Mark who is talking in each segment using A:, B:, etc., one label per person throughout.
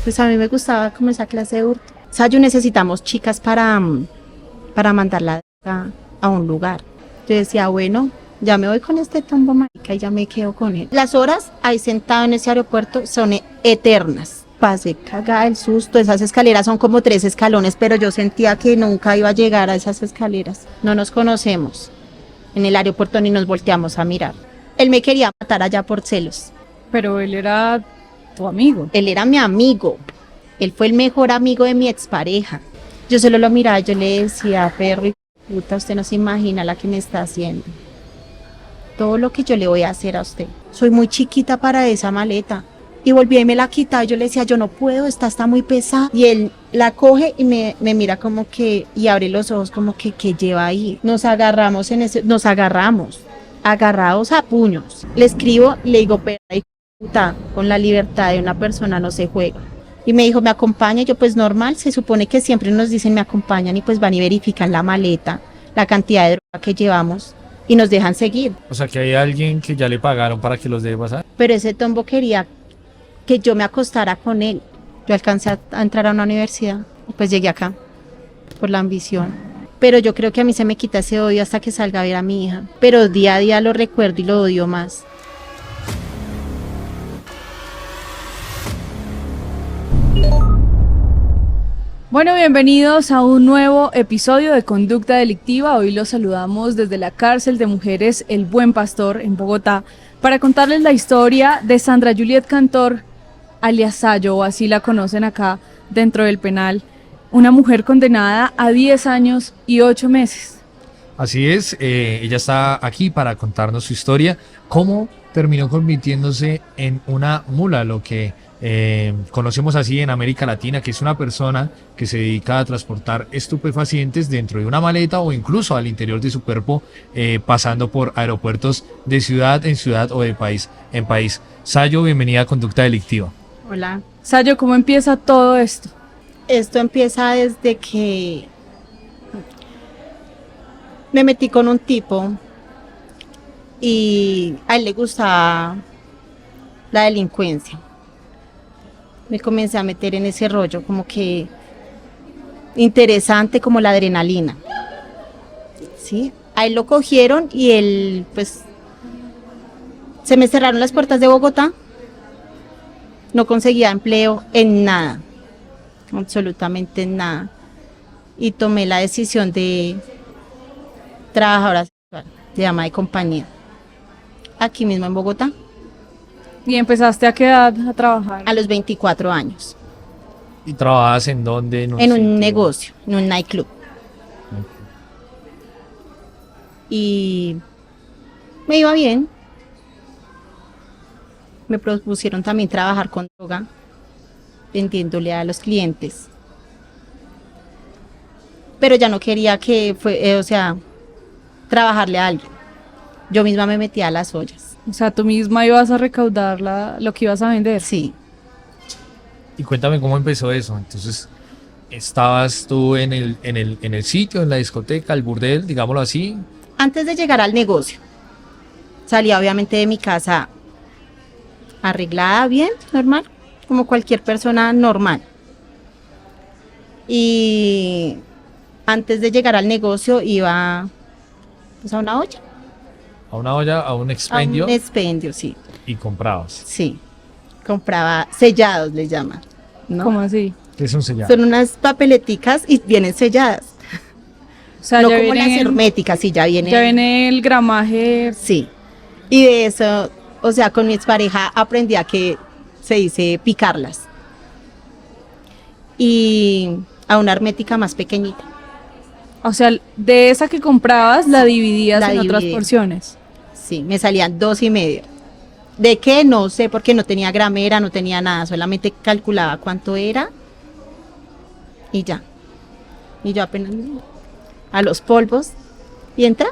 A: Pues a mí me gustaba como esa clase de hurto. Sayo, necesitamos chicas para mandarla a un lugar. Yo decía, bueno, ya me voy con este tombo marica y ya me quedo con él. Las horas ahí sentado en ese aeropuerto son eternas. Pasé cagada el susto, esas escaleras son como 3 escalones, pero yo sentía que nunca iba a llegar a esas escaleras. No nos conocemos. En el aeropuerto ni nos volteamos a mirar. Él me quería matar allá por celos.
B: Pero él era tu amigo.
A: Él era mi amigo. Él fue el mejor amigo de mi expareja. Yo solo lo miraba, yo le decía, perro y puta, usted no se imagina la que me está haciendo. Todo lo que yo le voy a hacer a usted. Soy muy chiquita para esa maleta. Y volví y me la quitaba. Yo le decía, yo no puedo, esta está muy pesada. Y él la coge y me mira como que, y abre los ojos como que lleva ahí. Nos agarramos agarrados a puños. Le escribo, le digo, perra y puta, con la libertad de una persona no se juega. Y me dijo, ¿me acompaña? Yo, pues normal, se supone que siempre nos dicen me acompañan y pues van y verifican la maleta, la cantidad de droga que llevamos y nos dejan seguir.
C: O sea que hay alguien que ya le pagaron para que los deje pasar.
A: Pero ese tombo quería que yo me acostara con él. Yo alcancé a entrar a una universidad y pues llegué acá por la ambición. Pero yo creo que a mí se me quita ese odio hasta que salga a ver a mi hija. Pero día a día lo recuerdo y lo odio más.
B: Bueno, bienvenidos a un nuevo episodio de Conducta Delictiva. Hoy los saludamos desde la cárcel de mujeres El Buen Pastor en Bogotá para contarles la historia de Sandra Juliet Cantor, alias Sayo, o así la conocen acá dentro del penal. Una mujer condenada a 10 años y 8 meses.
C: Así es, ella está aquí para contarnos su historia, cómo terminó convirtiéndose en una mula, lo que conocemos así en América Latina, que es una persona que se dedica a transportar estupefacientes dentro de una maleta o incluso al interior de su cuerpo, pasando por aeropuertos de ciudad en ciudad o de país en país. Sayo, bienvenida a Conducta Delictiva.
A: Hola.
B: Sayo, ¿cómo empieza todo esto?
A: Esto empieza desde que me metí con un tipo y a él le gustaba la delincuencia. Me comencé a meter en ese rollo, como que interesante, como la adrenalina. ¿Sí? A él lo cogieron y él, pues, se me cerraron las puertas de Bogotá. No conseguía empleo en nada, absolutamente en nada. Y tomé la decisión de trabajadora sexual, de ama de compañía, aquí mismo en Bogotá.
B: ¿Y empezaste a qué edad a trabajar?
A: A los 24 años.
C: ¿Y trabajas en dónde?
A: En un negocio, en un nightclub. Y me iba bien. Me propusieron también trabajar con droga, vendiéndole a los clientes. Pero ya no quería trabajarle a alguien. Yo misma me metía a las ollas.
B: O sea, tú misma ibas a recaudar lo que ibas a vender.
A: Sí.
C: Y cuéntame cómo empezó eso. Entonces, ¿estabas tú en el sitio, en la discoteca, el burdel, digámoslo así?
A: Antes de llegar al negocio, salía obviamente de mi casa arreglada bien, normal, como cualquier persona normal. Y antes de llegar al negocio iba pues, a una olla.
C: A una olla, a un expendio.
A: A un expendio, sí.
C: Y comprabas.
A: Sí. Compraba sellados, les llaman, ¿no?
B: ¿Cómo así?
C: ¿Qué es un sellado?
A: Son unas papeleticas y vienen selladas.
B: O sea,
A: no
B: ya
A: como las
B: viene
A: herméticas, sí, ya viene.
B: Ya viene el gramaje.
A: Sí. Y de eso, o sea, con mi expareja aprendí a que se dice picarlas. Y a una hermética más pequeñita.
B: O sea, de esa que comprabas la dividías
A: La
B: en otras
A: dividí.
B: porciones.
A: Sí, me salían 2,5. ¿De qué? No sé, porque no tenía gramera, no tenía nada, solamente calculaba cuánto era y ya. Y yo apenas a los polvos y entra.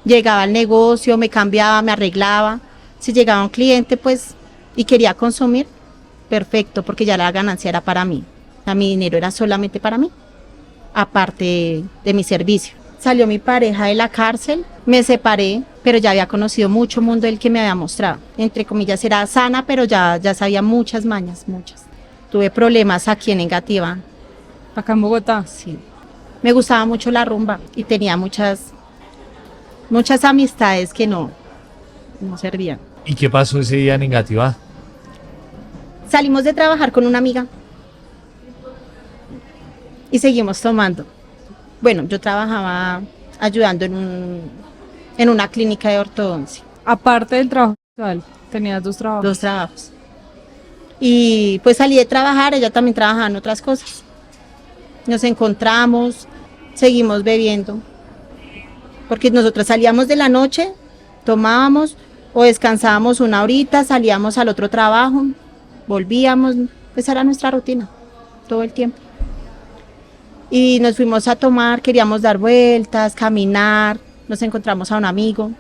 A: Llegaba al negocio, me cambiaba, me arreglaba. Si llegaba un cliente, pues, y quería consumir, perfecto, porque ya la ganancia era para mí. O sea, mi dinero era solamente para mí, aparte de mi servicio. Salió mi pareja de la cárcel, me separé, pero ya había conocido mucho mundo del que me había mostrado. Entre comillas, era sana, pero ya sabía muchas mañas, muchas. Tuve problemas aquí en Engativá.
B: Acá en Bogotá.
A: Sí. Me gustaba mucho la rumba y tenía muchas amistades que no servían.
C: ¿Y qué pasó ese día en Engativá?
A: Salimos de trabajar con una amiga y seguimos tomando. Bueno, yo trabajaba ayudando en una clínica de ortodoncia,
B: Aparte del trabajo actual, tenías dos trabajos.
A: 2 trabajos. Y pues salí de trabajar, ella también trabajaba en otras cosas. Nos encontramos, seguimos bebiendo, porque nosotros salíamos de la noche, tomábamos o descansábamos una horita, salíamos al otro trabajo, volvíamos, esa era nuestra rutina, todo el tiempo. Y nos fuimos a tomar, queríamos dar vueltas, caminar, nos encontramos a un amigo,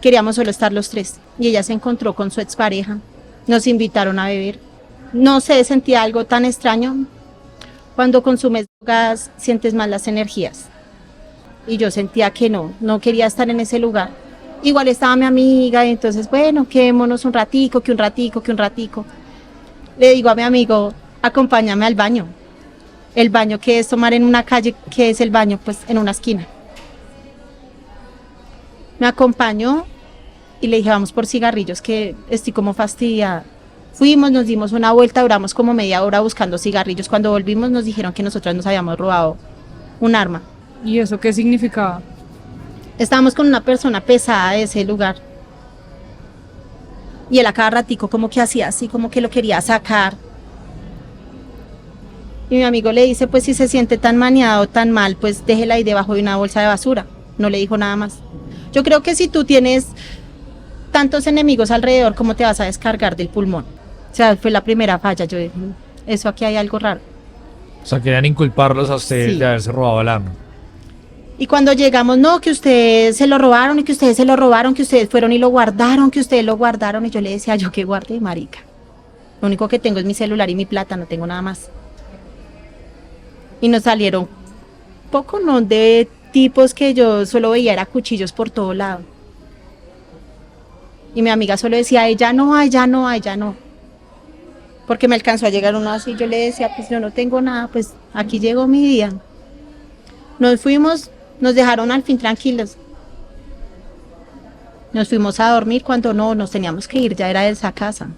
A: queríamos solo estar los 3, y ella se encontró con su expareja, nos invitaron a beber. No sé, sentía algo tan extraño. Cuando consumes drogas, sientes más las energías. Y yo sentía que no quería estar en ese lugar. Igual estaba mi amiga, y entonces, bueno, quedémonos un ratico. Le digo a mi amigo, acompáñame al baño. El baño que es tomar en una calle, que es el baño, pues en una esquina. Me acompañó y le dije, vamos por cigarrillos, que estoy como fastidiada. Fuimos, nos dimos una vuelta, duramos como media hora buscando cigarrillos. Cuando volvimos nos dijeron que nosotros nos habíamos robado un arma.
B: ¿Y eso qué significaba?
A: Estábamos con una persona pesada de ese lugar. Y él a cada ratico como que hacía así, como que lo quería sacar. Y mi amigo le dice, pues si se siente tan maniado, tan mal, pues déjela ahí debajo de una bolsa de basura. No le dijo nada más. Yo creo que si tú tienes tantos enemigos alrededor, ¿cómo te vas a descargar del pulmón? O sea, fue la primera falla. Yo dije, eso aquí hay algo raro.
C: O sea, querían inculparlos a ustedes
A: Sí.
C: de haberse robado el arma.
A: Y cuando llegamos, no, que ustedes se lo robaron y que ustedes se lo robaron, que ustedes fueron y lo guardaron, que ustedes lo guardaron. Y yo le decía, yo qué guardé, marica. Lo único que tengo es mi celular y mi plata, no tengo nada más. Y nos salieron poco, ¿no? De tipos que yo solo veía, era cuchillos por todo lado. Y mi amiga solo decía, ella no. Porque me alcanzó a llegar uno así, yo le decía, pues yo no tengo nada, pues aquí llegó mi día. Nos fuimos, nos dejaron al fin tranquilos. Nos fuimos a dormir cuando no, nos teníamos que ir, ya era de esa casa.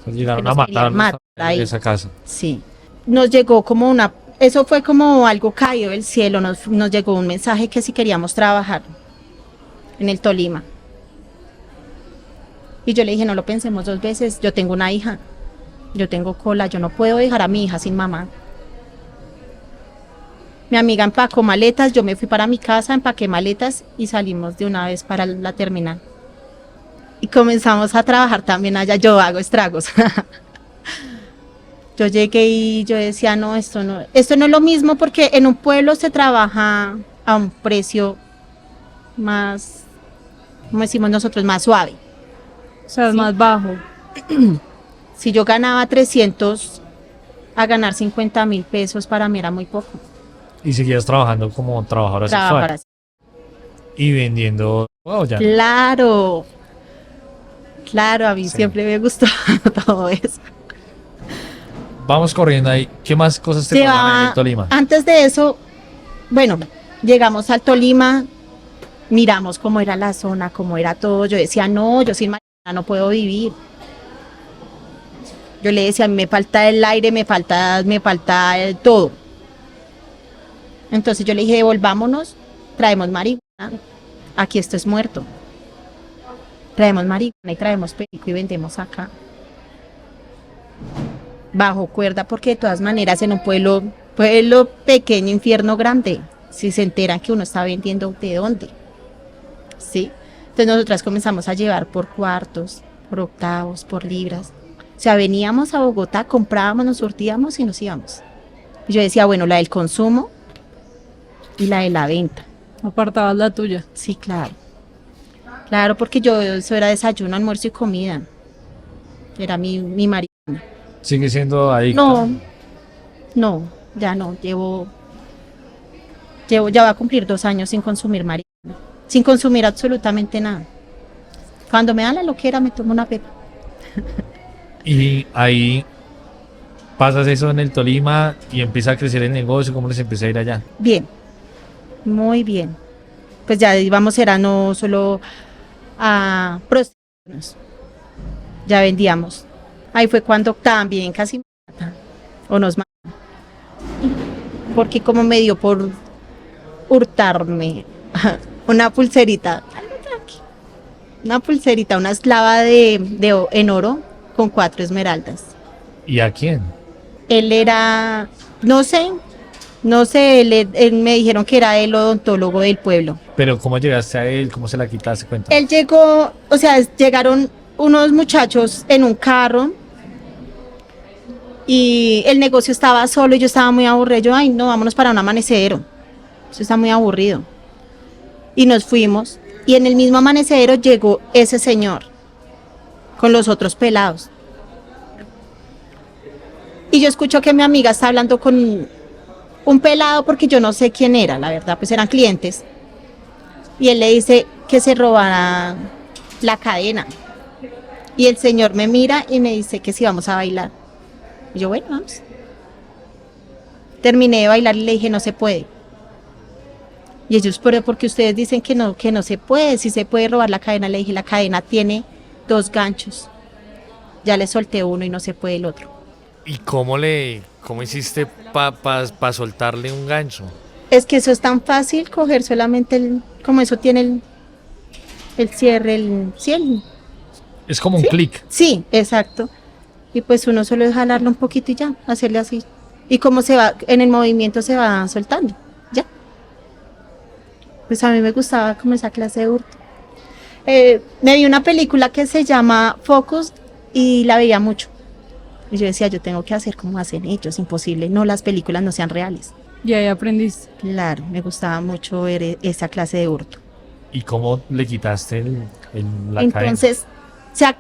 C: O sea, llegaron
A: Que
C: a
A: nos querían
C: matarlos
A: matar ahí.
C: en esa casa.
A: Sí. Nos llegó como eso fue como algo caído del cielo, nos llegó un mensaje que si queríamos trabajar en el Tolima. Y yo le dije, no lo pensemos 2 veces, yo tengo una hija, yo tengo cola, yo no puedo dejar a mi hija sin mamá. Mi amiga empacó maletas, yo me fui para mi casa, empaqué maletas y salimos de una vez para la terminal. Y comenzamos a trabajar también allá, yo hago estragos. Yo llegué y yo decía, no, esto no es lo mismo, porque en un pueblo se trabaja a un precio más, como decimos nosotros, más suave.
B: O sea, es
A: Sí.
B: más bajo.
A: Si yo ganaba 300, a ganar 50.000 pesos para mí era muy poco.
C: Y seguías trabajando como trabajadora
A: Trabajar
C: sexual.
A: así.
C: Y vendiendo. Wow, ya.
A: Claro, a mí
C: Sí.
A: siempre me gustó todo eso.
C: Vamos corriendo ahí. ¿Qué más cosas te pasaron en el Tolima?
A: Antes de eso, bueno, llegamos al Tolima, miramos cómo era la zona, cómo era todo. Yo decía, no, yo sin marihuana no puedo vivir. Yo le decía, a mí me falta el aire, me falta todo. Entonces yo le dije, devolvámonos, traemos marihuana, aquí esto es muerto. Traemos marihuana y traemos perico y vendemos acá. Bajo cuerda, porque de todas maneras en un pueblo pequeño, infierno grande, si se enteran que uno está vendiendo, ¿de dónde? ¿Sí? Entonces nosotras comenzamos a llevar por cuartos, por octavos, por libras. O sea, veníamos a Bogotá, comprábamos, nos surtíamos y nos íbamos. Y yo decía, bueno, la del consumo y la de la venta.
B: Apartabas la tuya.
A: Sí, claro. Claro, porque yo, eso era desayuno, almuerzo y comida. Era mi marido.
C: ¿Sigue siendo adicto?
A: No, ya no, ya va a cumplir 2 años sin consumir marihuana, sin consumir absolutamente nada. Cuando me da la loquera me tomo una pepa.
C: Y ahí pasas eso en el Tolima y empieza a crecer el negocio. ¿Cómo les empieza a ir allá?
A: Bien, muy bien. Pues ya íbamos, era no solo a prostituirnos, ya vendíamos. Ahí fue cuando también casi me matan, o nos matan, porque como me dio por hurtarme una pulserita, algo tranqui, una pulserita, una esclava en oro con 4 esmeraldas.
C: ¿Y a quién?
A: Él era, no sé, él me dijeron que era el odontólogo del pueblo.
C: Pero ¿cómo llegaste a él? ¿Cómo se la quitaste? Cuenta.
A: Él llegó, o sea, llegaron unos muchachos en un carro y el negocio estaba solo y yo estaba muy aburrido. Yo, ay, no, vámonos para un amanecedero. Eso está muy aburrido. Y nos fuimos y en el mismo amanecedero llegó ese señor con los otros pelados. Y yo escucho que mi amiga está hablando con un pelado porque yo no sé quién era, la verdad, pues eran clientes. Y él le dice que se robara la cadena. Y el señor me mira y me dice que si vamos a bailar. Y yo, bueno, vamos. Terminé de bailar y le dije, no se puede. Y ellos, pero porque ustedes dicen que no se puede, si se puede robar la cadena. Le dije, la cadena tiene 2 ganchos. Ya le solté uno y no se puede el otro.
C: ¿Y cómo hiciste para soltarle un gancho?
A: Es que eso es tan fácil, coger solamente como eso tiene el cierre, el
C: Es como un
A: ¿sí?
C: clic.
A: Sí, exacto. Y pues uno solo es jalarlo un poquito y ya, hacerle así. Y como se va, en el movimiento se va soltando, ya. Pues a mí me gustaba como esa clase de hurto. Me vi una película que se llama Focus y la veía mucho. Y yo decía, yo tengo que hacer como hacen ellos, imposible. No, las películas no sean reales.
B: Y ahí aprendiste.
A: Claro, me gustaba mucho ver esa clase de hurto.
C: ¿Y cómo le quitaste la cadena?
A: Entonces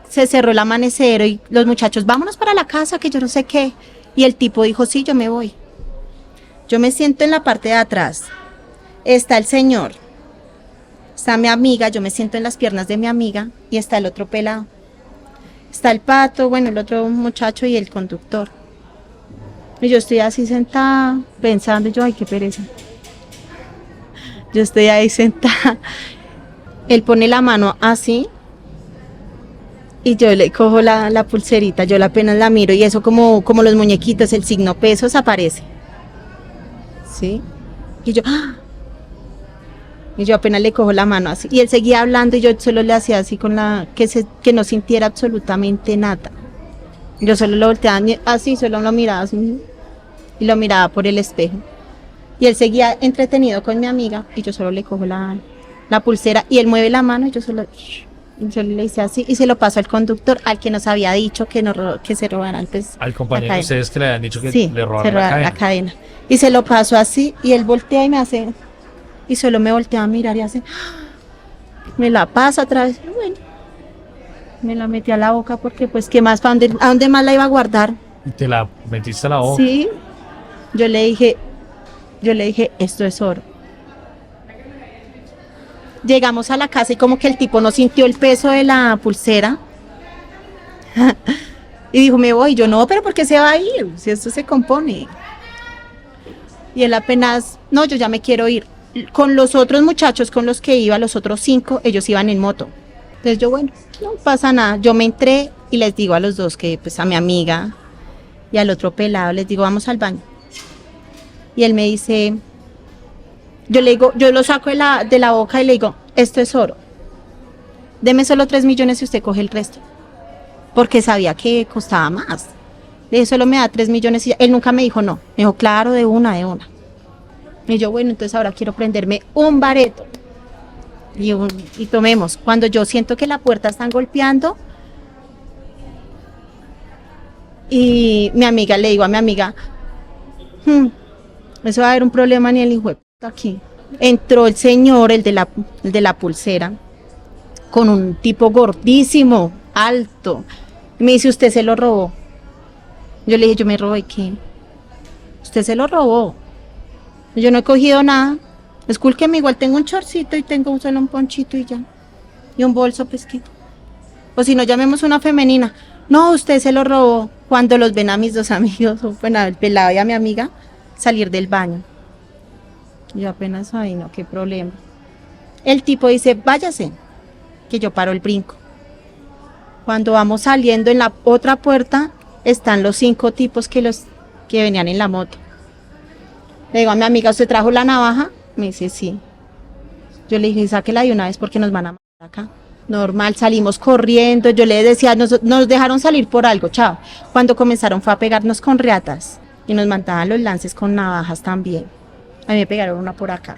A: se cerró el amanecedero y los muchachos, vámonos para la casa, que yo no sé qué. Y el tipo dijo, sí, yo me voy. Yo me siento en la parte de atrás. Está el señor, está mi amiga, yo me siento en las piernas de mi amiga y está el otro pelado. Está el pato, bueno, el otro muchacho y el conductor. Y yo estoy así sentada, pensando, yo, ay, qué pereza. Yo estoy ahí sentada. Él pone la mano así y yo le cojo la pulserita, yo apenas la miro y eso como los muñequitos, el signo pesos aparece. ¿Sí? Y yo, ¡ah! Y yo apenas le cojo la mano así. Y él seguía hablando y yo solo le hacía así con que no sintiera absolutamente nada. Yo solo lo volteaba así, solo lo miraba así. Y lo miraba por el espejo. Y él seguía entretenido con mi amiga y yo solo le cojo la pulsera y él mueve la mano y yo solo le hice así y se lo paso al conductor, al que nos había dicho que se robaran pues,
C: al compañero de ustedes que le habían dicho que
A: sí,
C: le robaron la cadena.
A: Y se lo paso así y él voltea y me hace, y solo me voltea a mirar y hace, me la pasa otra vez. Bueno, me la metí a la boca porque pues qué más, ¿a dónde más la iba a guardar?
C: ¿Y te la metiste a la boca?
A: Sí, yo le dije, esto es oro. Llegamos a la casa y como que el tipo no sintió el peso de la pulsera. Y dijo, me voy. Yo, no, pero ¿por qué se va a ir? Si esto se compone. Y él apenas, no, yo ya me quiero ir. Con los otros muchachos con los que iba, los otros 5, ellos iban en moto. Entonces yo, bueno, no pasa nada. Yo me entré y les digo a los dos que, pues a mi amiga y al otro pelado, les digo, vamos al baño. Y él me dice, yo le digo, yo lo saco de la boca y le digo, esto es oro. Deme solo 3 millones y usted coge el resto. Porque sabía que costaba más. Le dije, solo me da 3 millones y él nunca me dijo no. Me dijo, claro, de una. Y yo, bueno, entonces ahora quiero prenderme un bareto. Y tomemos. Cuando yo siento que la puerta están golpeando, y mi amiga, le digo a mi amiga, eso va a haber un problema ni el hijo de puta aquí. Entró el señor, el de la pulsera, con un tipo gordísimo, alto. Y me dice, ¿usted se lo robó? Yo le dije, ¿yo me robé qué? Usted se lo robó. Yo no he cogido nada. Escúlqueme, igual tengo un chorcito y tengo solo un ponchito y ya. Y un bolso, pues qué. O si no, llamemos una femenina. No, usted se lo robó. Cuando los ven a mis dos amigos, bueno, al pelado y a mi amiga, salir del baño. Yo apenas, ay no, qué problema. El tipo dice, váyase, que yo paro el brinco. Cuando vamos saliendo en la otra puerta, están los 5 tipos que venían en la moto. Le digo a mi amiga, ¿usted trajo la navaja? Me dice, sí. Yo le dije, sáquela de una vez porque nos van a matar acá. Normal, salimos corriendo. Yo le decía, nos dejaron salir por algo, chao. Cuando comenzaron fue a pegarnos con riatas y nos mandaban los lances con navajas también. A mí me pegaron una por acá.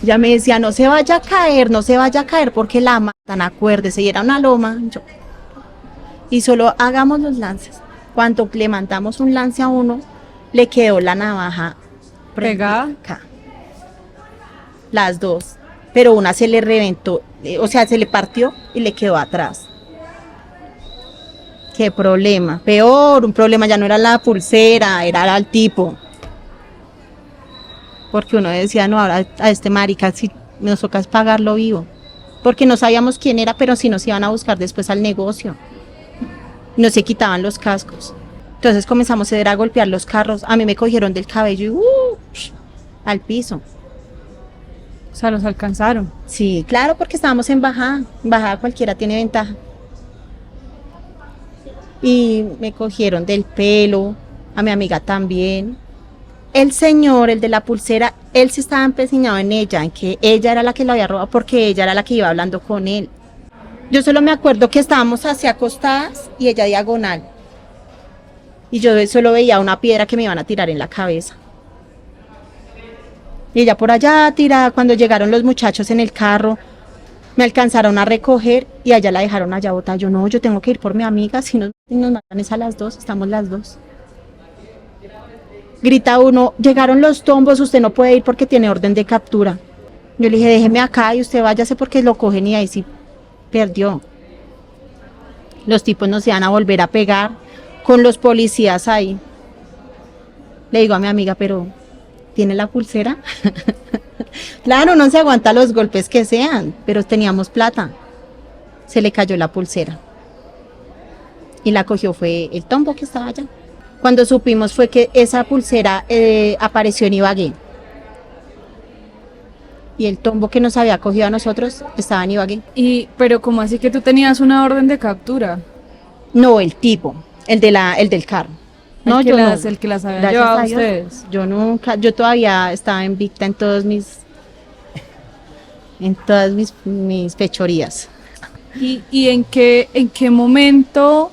A: Ya me decía, no se vaya a caer, no se vaya a caer porque la matan, acuérdese. Y era una loma. Y solo hagamos los lances. Cuando le mandamos un lance a uno, le quedó la navaja
B: ¿Pegada?
A: acá. Las dos. Pero una se le reventó, o sea, se le partió y le quedó atrás. Qué problema. Peor, un problema ya no era la pulsera, era el tipo. Porque uno decía, no, ahora a este marica si nos toca pagarlo vivo. Porque no sabíamos quién era, pero sí nos iban a buscar después al negocio. No se quitaban los cascos. Entonces comenzamos a golpear los carros. A mí me cogieron del cabello y al piso.
B: O sea, los alcanzaron.
A: Sí, claro, porque estábamos en bajada. En bajada cualquiera tiene ventaja. Y me cogieron del pelo, a mi amiga también. El señor, el de la pulsera, él sí estaba empecinado en ella, en que ella era la que lo había robado porque ella era la que iba hablando con él. Yo solo me acuerdo que estábamos así acostadas y ella diagonal. Y yo solo veía una piedra que me iban a tirar en la cabeza. Y ella por allá tirada, cuando llegaron los muchachos en el carro, me alcanzaron a recoger y allá la dejaron allá botada. Yo no, yo tengo que ir por mi amiga, si nos matan es a las 2, estamos las 2. Grita uno, llegaron los tombos, usted no puede ir porque tiene orden de captura. Yo le dije, déjeme acá y usted váyase porque lo cogen y ahí sí perdió. Los tipos nos iban a volver a pegar con los policías ahí. Le digo a mi amiga, pero ¿tiene la pulsera? Claro, no se aguanta los golpes que sean, pero teníamos plata. Se le cayó la pulsera. Y la cogió fue el tombo que estaba allá. Cuando supimos fue que esa pulsera apareció en Ibagué. Y el tombo que nos había cogido a nosotros estaba en Ibagué.
B: Pero ¿cómo así que tú tenías una orden de captura?
A: No, el tipo, el del carro. No, yo no.
B: El que las había
A: Gracias
B: llevado
A: a
B: a
A: Dios,
B: ustedes.
A: yo nunca, yo todavía estaba invicta en todas mis fechorías.
B: ¿Y en qué momento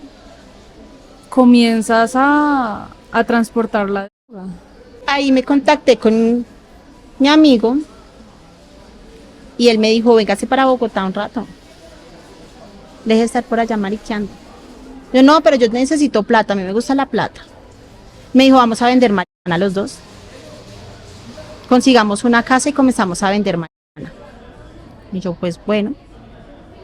B: comienzas a transportar la droga?
A: Ahí me contacté con mi amigo y él me dijo, véngase para Bogotá un rato. Deje de estar por allá mariqueando. Yo no, pero yo necesito plata, a mí me gusta la plata. Me dijo, vamos a vender marihuana los dos. Consigamos una casa y comenzamos a vender marihuana. Y yo, pues bueno.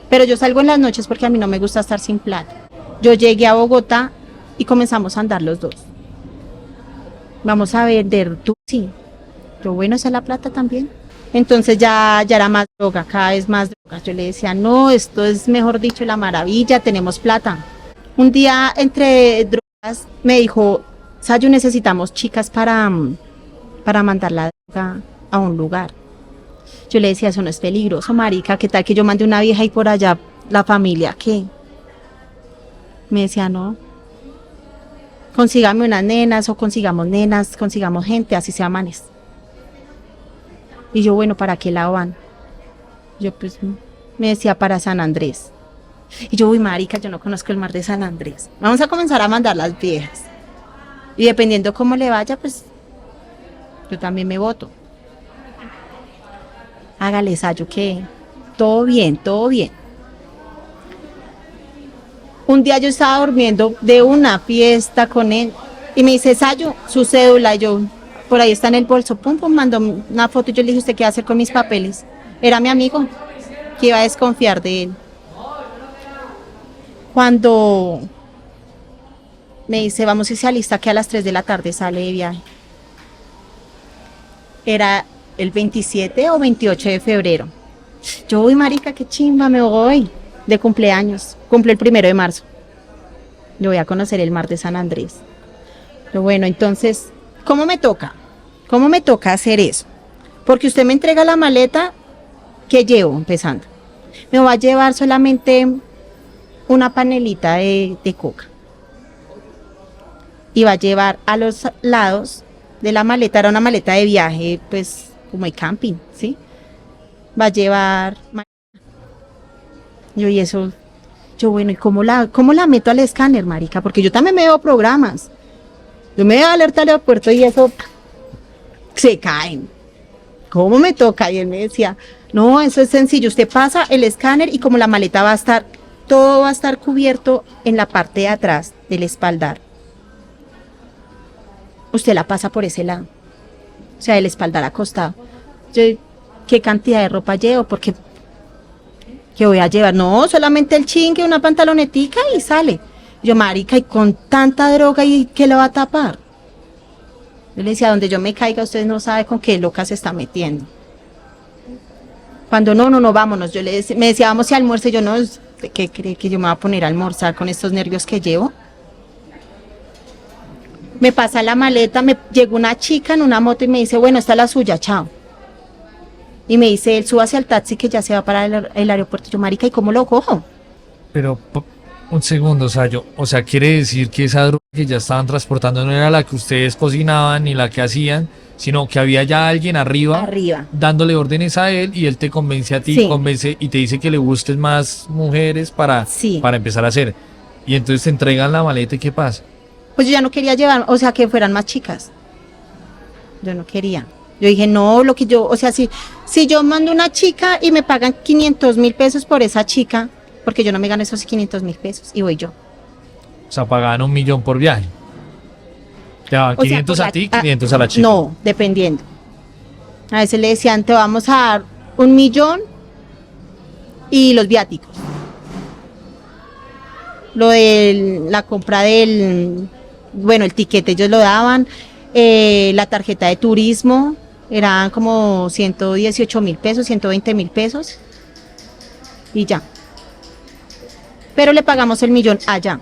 A: Pero yo salgo en las noches porque a mí no me gusta estar sin plata. Yo llegué a Bogotá y comenzamos a andar los dos. Vamos a vender tú, sí. Yo, bueno, esa es la plata también. Entonces ya era más droga, cada vez más droga. Yo le decía, no, esto es, mejor dicho, la maravilla, tenemos plata. Un día, entre drogas, me dijo, Sayu, necesitamos chicas para mandar la droga a un lugar. Yo le decía, eso no es peligroso, marica, ¿qué tal que yo mande una vieja y por allá la familia, qué? Me decía, no, consígame unas nenas o consigamos nenas, consigamos gente, así sea manes. Y yo, bueno, ¿para qué lado van? Yo pues me decía, para San Andrés. Y yo, uy, marica, yo no conozco el mar de San Andrés. Vamos a comenzar a mandar las viejas. Y dependiendo cómo le vaya, pues yo también me voto. Hágale, Sayo, que todo bien, todo bien. Un día yo estaba durmiendo de una fiesta con él y me dice, Sayo, su cédula. Y yo, por ahí está en el bolso, pum, pum, mandó una foto y yo le dije, ¿usted qué va a hacer con mis papeles? Era mi amigo, que iba a desconfiar de él. Cuando me dice, vamos y se alista que a las 3 de la tarde sale de viaje. Era el 27 o 28 de febrero. Yo, uy, marica, qué chimba, me voy de cumpleaños. Cumple el 1 de marzo. Yo voy a conocer el mar de San Andrés. Pero bueno, entonces, ¿cómo me toca? ¿Cómo me toca hacer eso? Porque usted me entrega la maleta que llevo, empezando. Me va a llevar solamente una panelita de coca. Y va a llevar a los lados de la maleta, era una maleta de viaje, pues como de camping, ¿sí? Va a llevar... Yo, y eso, yo, bueno, ¿y cómo la meto al escáner, marica? Porque yo también me veo programas. Yo me veo alerta al aeropuerto y eso se caen. ¿Cómo me toca? Y él me decía, no, eso es sencillo, usted pasa el escáner y como la maleta va a estar, todo va a estar cubierto en la parte de atrás del espaldar. Usted la pasa por ese lado, o sea, el espaldar acostado. Yo, ¿qué cantidad de ropa llevo? Porque, ¿qué voy a llevar? No, solamente el chingue, una pantalonetica y sale. Yo, marica, y con tanta droga, ¿y qué le va a tapar? Yo le decía, donde yo me caiga, usted no sabe con qué loca se está metiendo. Cuando no, vámonos. Yo me decía, vamos y almuerce. Yo, no, ¿qué cree que yo me voy a poner a almorzar con estos nervios que llevo? Me pasa la maleta, me llegó una chica en una moto y me dice, bueno, esta es la suya, chao. Y me dice, él suba hacia el taxi que ya se va para el aeropuerto. Yo, marica, ¿y cómo lo cojo?
C: Pero un segundo, o sea, quiere decir que esa droga que ya estaban transportando no era la que ustedes cocinaban ni la que hacían, sino que había ya alguien arriba dándole órdenes a él y él te convence a ti,
A: Sí.
C: convence y te dice que le gusten más mujeres
A: Sí.
C: para empezar a hacer. Y entonces te entregan la maleta y ¿qué pasa?
A: Pues yo ya no quería llevar, o sea, que fueran más chicas. Yo no quería. Yo dije, no, lo que yo, o sea, si yo mando una chica y me pagan 500.000 pesos por esa chica, porque yo no me gano esos 500.000 pesos y voy yo.
C: O sea, pagaban 1 millón por viaje. Te daban
A: O sea,
C: 500
A: por
C: a ti, 500 a la chica.
A: No, dependiendo. A veces le decían, te vamos a dar 1 millón y los viáticos. Lo de la compra del, bueno, el tiquete ellos lo daban, la tarjeta de turismo, eran como 118.000 pesos, 120.000 pesos y ya. Pero le pagamos el millón allá.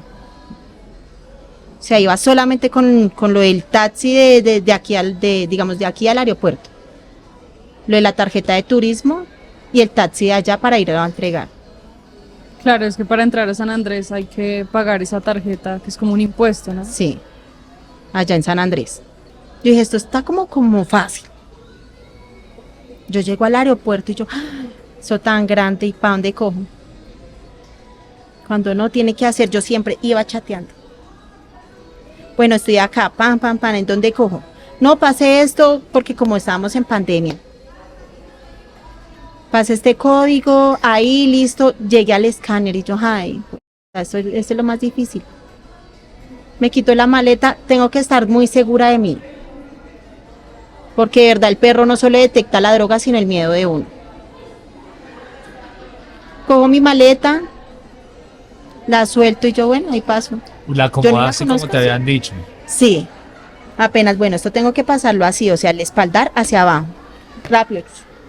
A: O sea, iba solamente con lo del taxi de aquí digamos, de aquí al aeropuerto. Lo de la tarjeta de turismo y el taxi de allá para ir a entregar.
B: Claro, es que para entrar a San Andrés hay que pagar esa tarjeta, que es como un impuesto, ¿no?
A: Sí, allá en San Andrés. Yo dije, esto está como fácil. Yo llego al aeropuerto y yo, ¡ah! Eso tan grande, ¿y para dónde cojo? Cuando no tiene que hacer, yo siempre iba chateando. Bueno, estoy acá, pam, ¿en dónde cojo? No, pasé esto porque como estábamos en pandemia. Pasé este código, ahí listo, llegué al escáner y yo, ay, esto es lo más difícil. Me quito la maleta, tengo que estar muy segura de mí. Porque de verdad el perro no solo detecta la droga, sino el miedo de uno. Cojo mi maleta, la suelto y yo, bueno, ahí paso.
C: La
A: Yo ni la
C: acomodaste como
A: conozco,
C: te habían dicho.
A: Sí, apenas, bueno, esto tengo que pasarlo así, o sea, el espaldar hacia abajo. Rápido,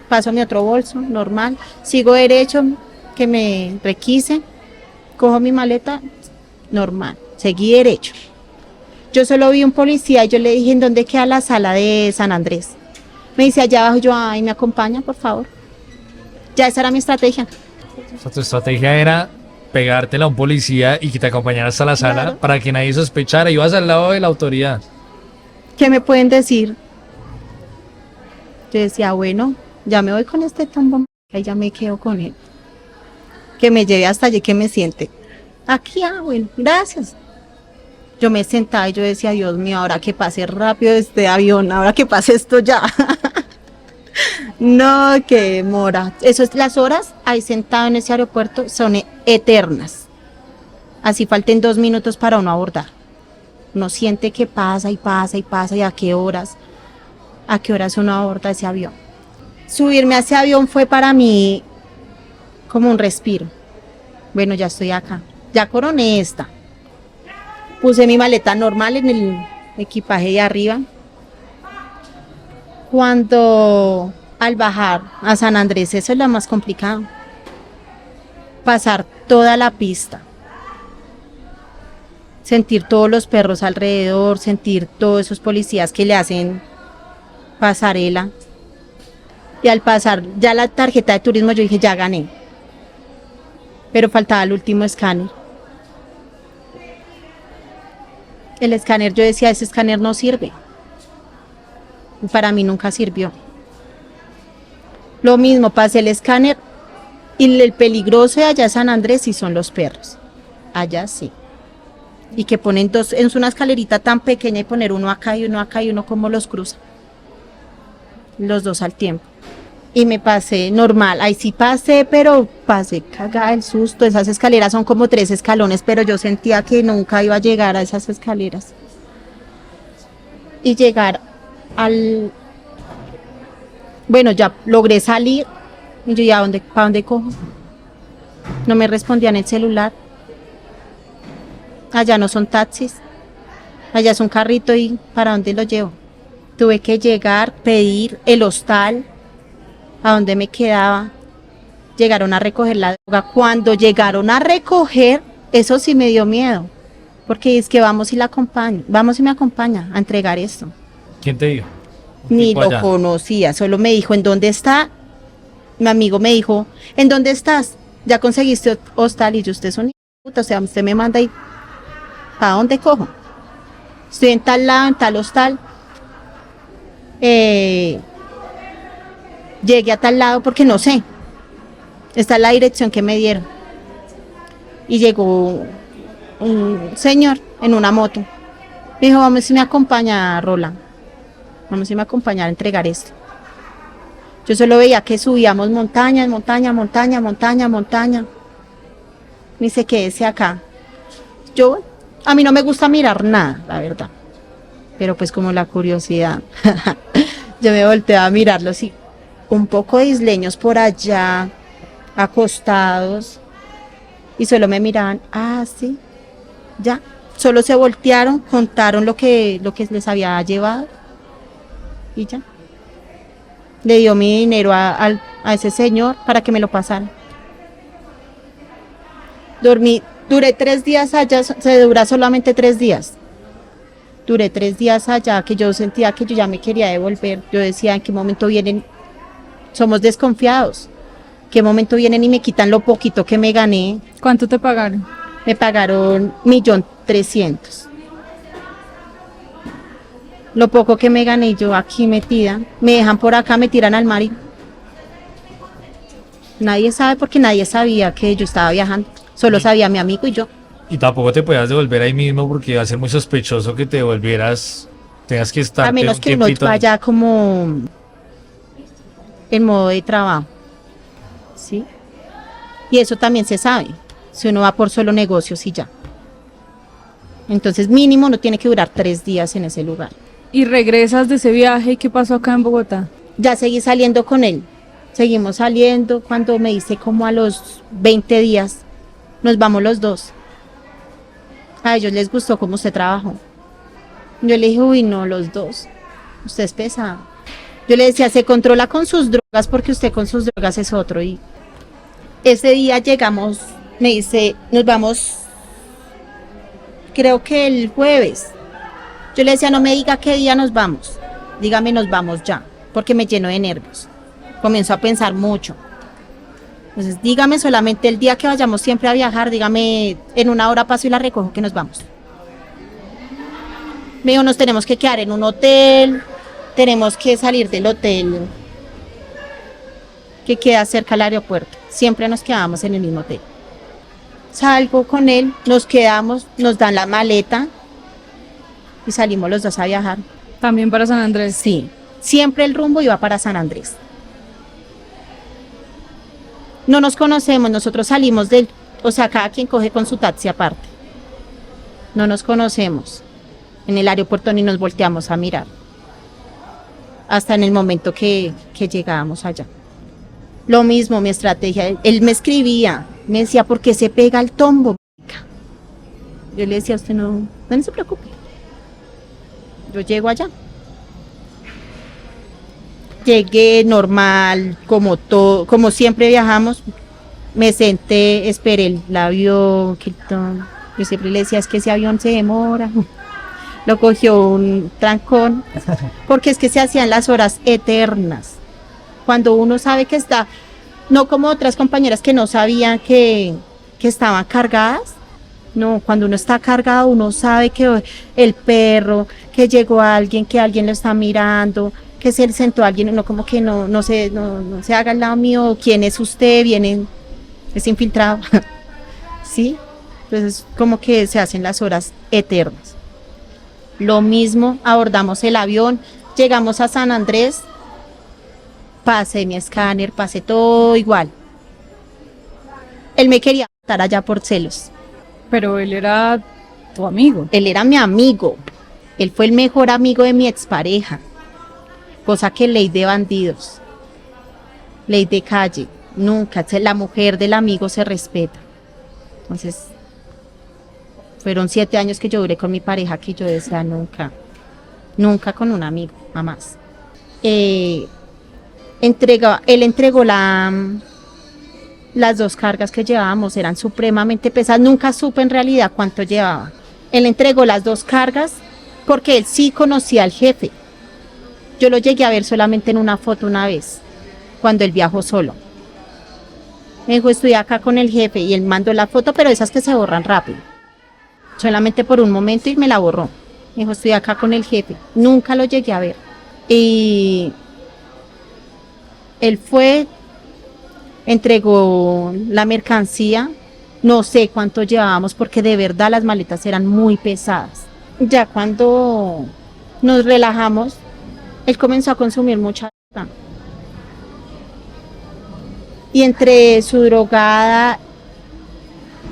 A: paso mi otro bolso, normal. Sigo derecho, que me requise. Cojo mi maleta, normal. Seguí derecho. Yo solo vi un policía y yo le dije, ¿en dónde queda la sala de San Andrés? Me dice, allá abajo. Yo, ay, ¿me acompaña, por favor? Ya esa era mi estrategia.
C: O sea, tu estrategia era pegártela a un policía y que te acompañara hasta la sala
A: Claro.
C: para que nadie sospechara. Ibas al lado de la autoridad.
A: ¿Qué me pueden decir? Yo decía, bueno, ya me voy con este tombo, y ya me quedo con él. Que me lleve hasta allí, que me siente. Aquí, bueno, gracias. Yo me sentaba y yo decía, Dios mío, ahora que pase rápido este avión, ahora que pase esto ya. No, qué demora. Eso es, las horas ahí sentado en ese aeropuerto son eternas. Así falten 2 minutos para uno abordar. Uno siente que pasa y pasa y pasa y a qué horas uno aborda ese avión. Subirme a ese avión fue para mí como un respiro. Bueno, ya estoy acá, ya coroné esta. Puse mi maleta normal en el equipaje de arriba. Cuando al bajar a San Andrés, eso es lo más complicado. Pasar toda la pista. sentir todos los perros alrededor, sentir todos esos policías que le hacen pasarela. Y al pasar ya la tarjeta de turismo yo dije, ya gané. Pero faltaba el último escáner. El escáner, yo decía, ese escáner no sirve. Y para mí nunca sirvió. Lo mismo, pasé el escáner y el peligroso de allá San Andrés sí son los perros. Allá sí. Y que ponen dos, en una escalerita tan pequeña y poner uno acá y uno acá y uno como los cruza. Los dos al tiempo. Y me pasé normal, ahí sí pasé, pero pasé cagada el susto. Esas escaleras son como 3 escalones, pero yo sentía que nunca iba a llegar a esas escaleras. Y llegar bueno, ya logré salir. Y yo, ¿ya para dónde cojo? No me respondían el celular. Allá no son taxis. Allá es un carrito y ¿para dónde lo llevo? Tuve que llegar, pedir el hostal a donde me quedaba. Llegaron a recoger la droga. Cuando llegaron a recoger, eso sí me dio miedo. Porque es que vamos y me acompaña a entregar esto.
C: ¿Quién te dijo?
A: Ni lo conocía, solo me dijo, ¿en dónde está? Mi amigo me dijo, ¿en dónde estás? ¿Ya conseguiste hostal? Y yo, usted es un hijo de puta, o sea, usted me manda y ¿para dónde cojo? Estoy en tal lado, en tal hostal. Llegué a tal lado porque no sé. Esta es la dirección que me dieron. Y llegó un señor en una moto. Me dijo, vamos si me acompaña, Roland. Vamos si me acompaña a entregar esto. Yo solo veía que subíamos montañas. Me dice, quédese acá. A mí no me gusta mirar nada, la verdad. Pero pues como la curiosidad, yo me volteé a mirarlos y un poco de isleños por allá, acostados, y solo me miraban, sí, ya. Solo se voltearon, contaron lo que les había llevado y ya. Le dio mi dinero a ese señor para que me lo pasara. Duré 3 días allá, se dura solamente 3 días. Duré 3 días allá que yo sentía que yo ya me quería devolver. Yo decía, ¿en qué momento vienen? Somos desconfiados. ¿En qué momento vienen y me quitan lo poquito que me gané?
B: ¿Cuánto te pagaron?
A: Me pagaron 1.300.000. Lo poco que me gané yo aquí metida, me dejan por acá, me tiran al mar y nadie sabe porque nadie sabía que yo estaba viajando. Solo sabía mi amigo y yo.
C: Y tampoco te podías devolver ahí mismo porque iba a ser muy sospechoso que te devolvieras, tengas que estar
A: A menos que uno vaya como en modo de trabajo, ¿sí? Y eso también se sabe, si uno va por solo negocios y ya. Entonces mínimo no tiene que durar 3 días en ese lugar.
B: ¿Y regresas de ese viaje? ¿Qué pasó acá en Bogotá?
A: Ya seguí saliendo con él, seguimos saliendo, cuando me dice como a los 20 días, nos vamos los dos. A ellos les gustó cómo usted trabajó. Yo le dije, uy, no, los dos. Usted es pesado. Yo le decía, se controla con sus drogas porque usted con sus drogas es otro. Y ese día llegamos, me dice, nos vamos, creo que el jueves. Yo le decía, no me diga qué día nos vamos. Dígame, nos vamos ya, porque me lleno de nervios. Comienzo a pensar mucho. Entonces, dígame solamente el día que vayamos siempre a viajar, dígame, en 1 hora paso y la recojo que nos vamos. Me dijo, nos tenemos que quedar en un hotel, tenemos que salir del hotel que queda cerca del aeropuerto. Siempre nos quedábamos en el mismo hotel. Salgo con él, nos quedamos, nos dan la maleta y salimos los dos a viajar.
B: ¿También para San Andrés?
A: Sí, siempre el rumbo iba para San Andrés. No nos conocemos, nosotros salimos cada quien coge con su taxi aparte. No nos conocemos. En el aeropuerto ni nos volteamos a mirar. Hasta en el momento que llegábamos allá. Lo mismo, mi estrategia. Él me escribía, me decía, ¿por qué se pega el tombo? Yo le decía, usted no se preocupe. Yo llego allá. Llegué normal, como siempre viajamos. Me senté, esperé el avión, Yo siempre le decía, es que ese avión se demora. Lo cogió un trancón, porque es que se hacían las horas eternas. Cuando uno sabe que está, no como otras compañeras que no sabían que estaban cargadas. No, cuando uno está cargado, uno sabe que el perro, que llegó alguien, que alguien lo está mirando, que se le sentó alguien, uno como que no se haga al lado mío, quién es usted, viene, es infiltrado, ¿sí? Entonces como que se hacen las horas eternas. Lo mismo, abordamos el avión, llegamos a San Andrés, pasé mi escáner, pasé todo igual. Él me quería matar allá por celos.
B: Pero él era tu amigo.
A: Él era mi amigo, él fue el mejor amigo de mi expareja, cosa que ley de bandidos, ley de calle, nunca, la mujer del amigo se respeta. Entonces, fueron 7 años que yo duré con mi pareja, que yo decía nunca con un amigo, jamás. Él entregó las 2 cargas que llevábamos, eran supremamente pesadas, nunca supe en realidad cuánto llevaba. Él entregó las 2 cargas porque él sí conocía al jefe. Yo lo llegué a ver solamente en una foto una vez, cuando él viajó solo. Me dijo, estoy acá con el jefe, y él mandó la foto, pero esas que se borran rápido. Solamente por un momento y me la borró. Me dijo, estoy acá con el jefe. Nunca lo llegué a ver. Y él fue, entregó la mercancía, no sé cuánto llevábamos porque de verdad las maletas eran muy pesadas. Ya cuando nos relajamos, él comenzó a consumir mucha droga. Y entre su drogada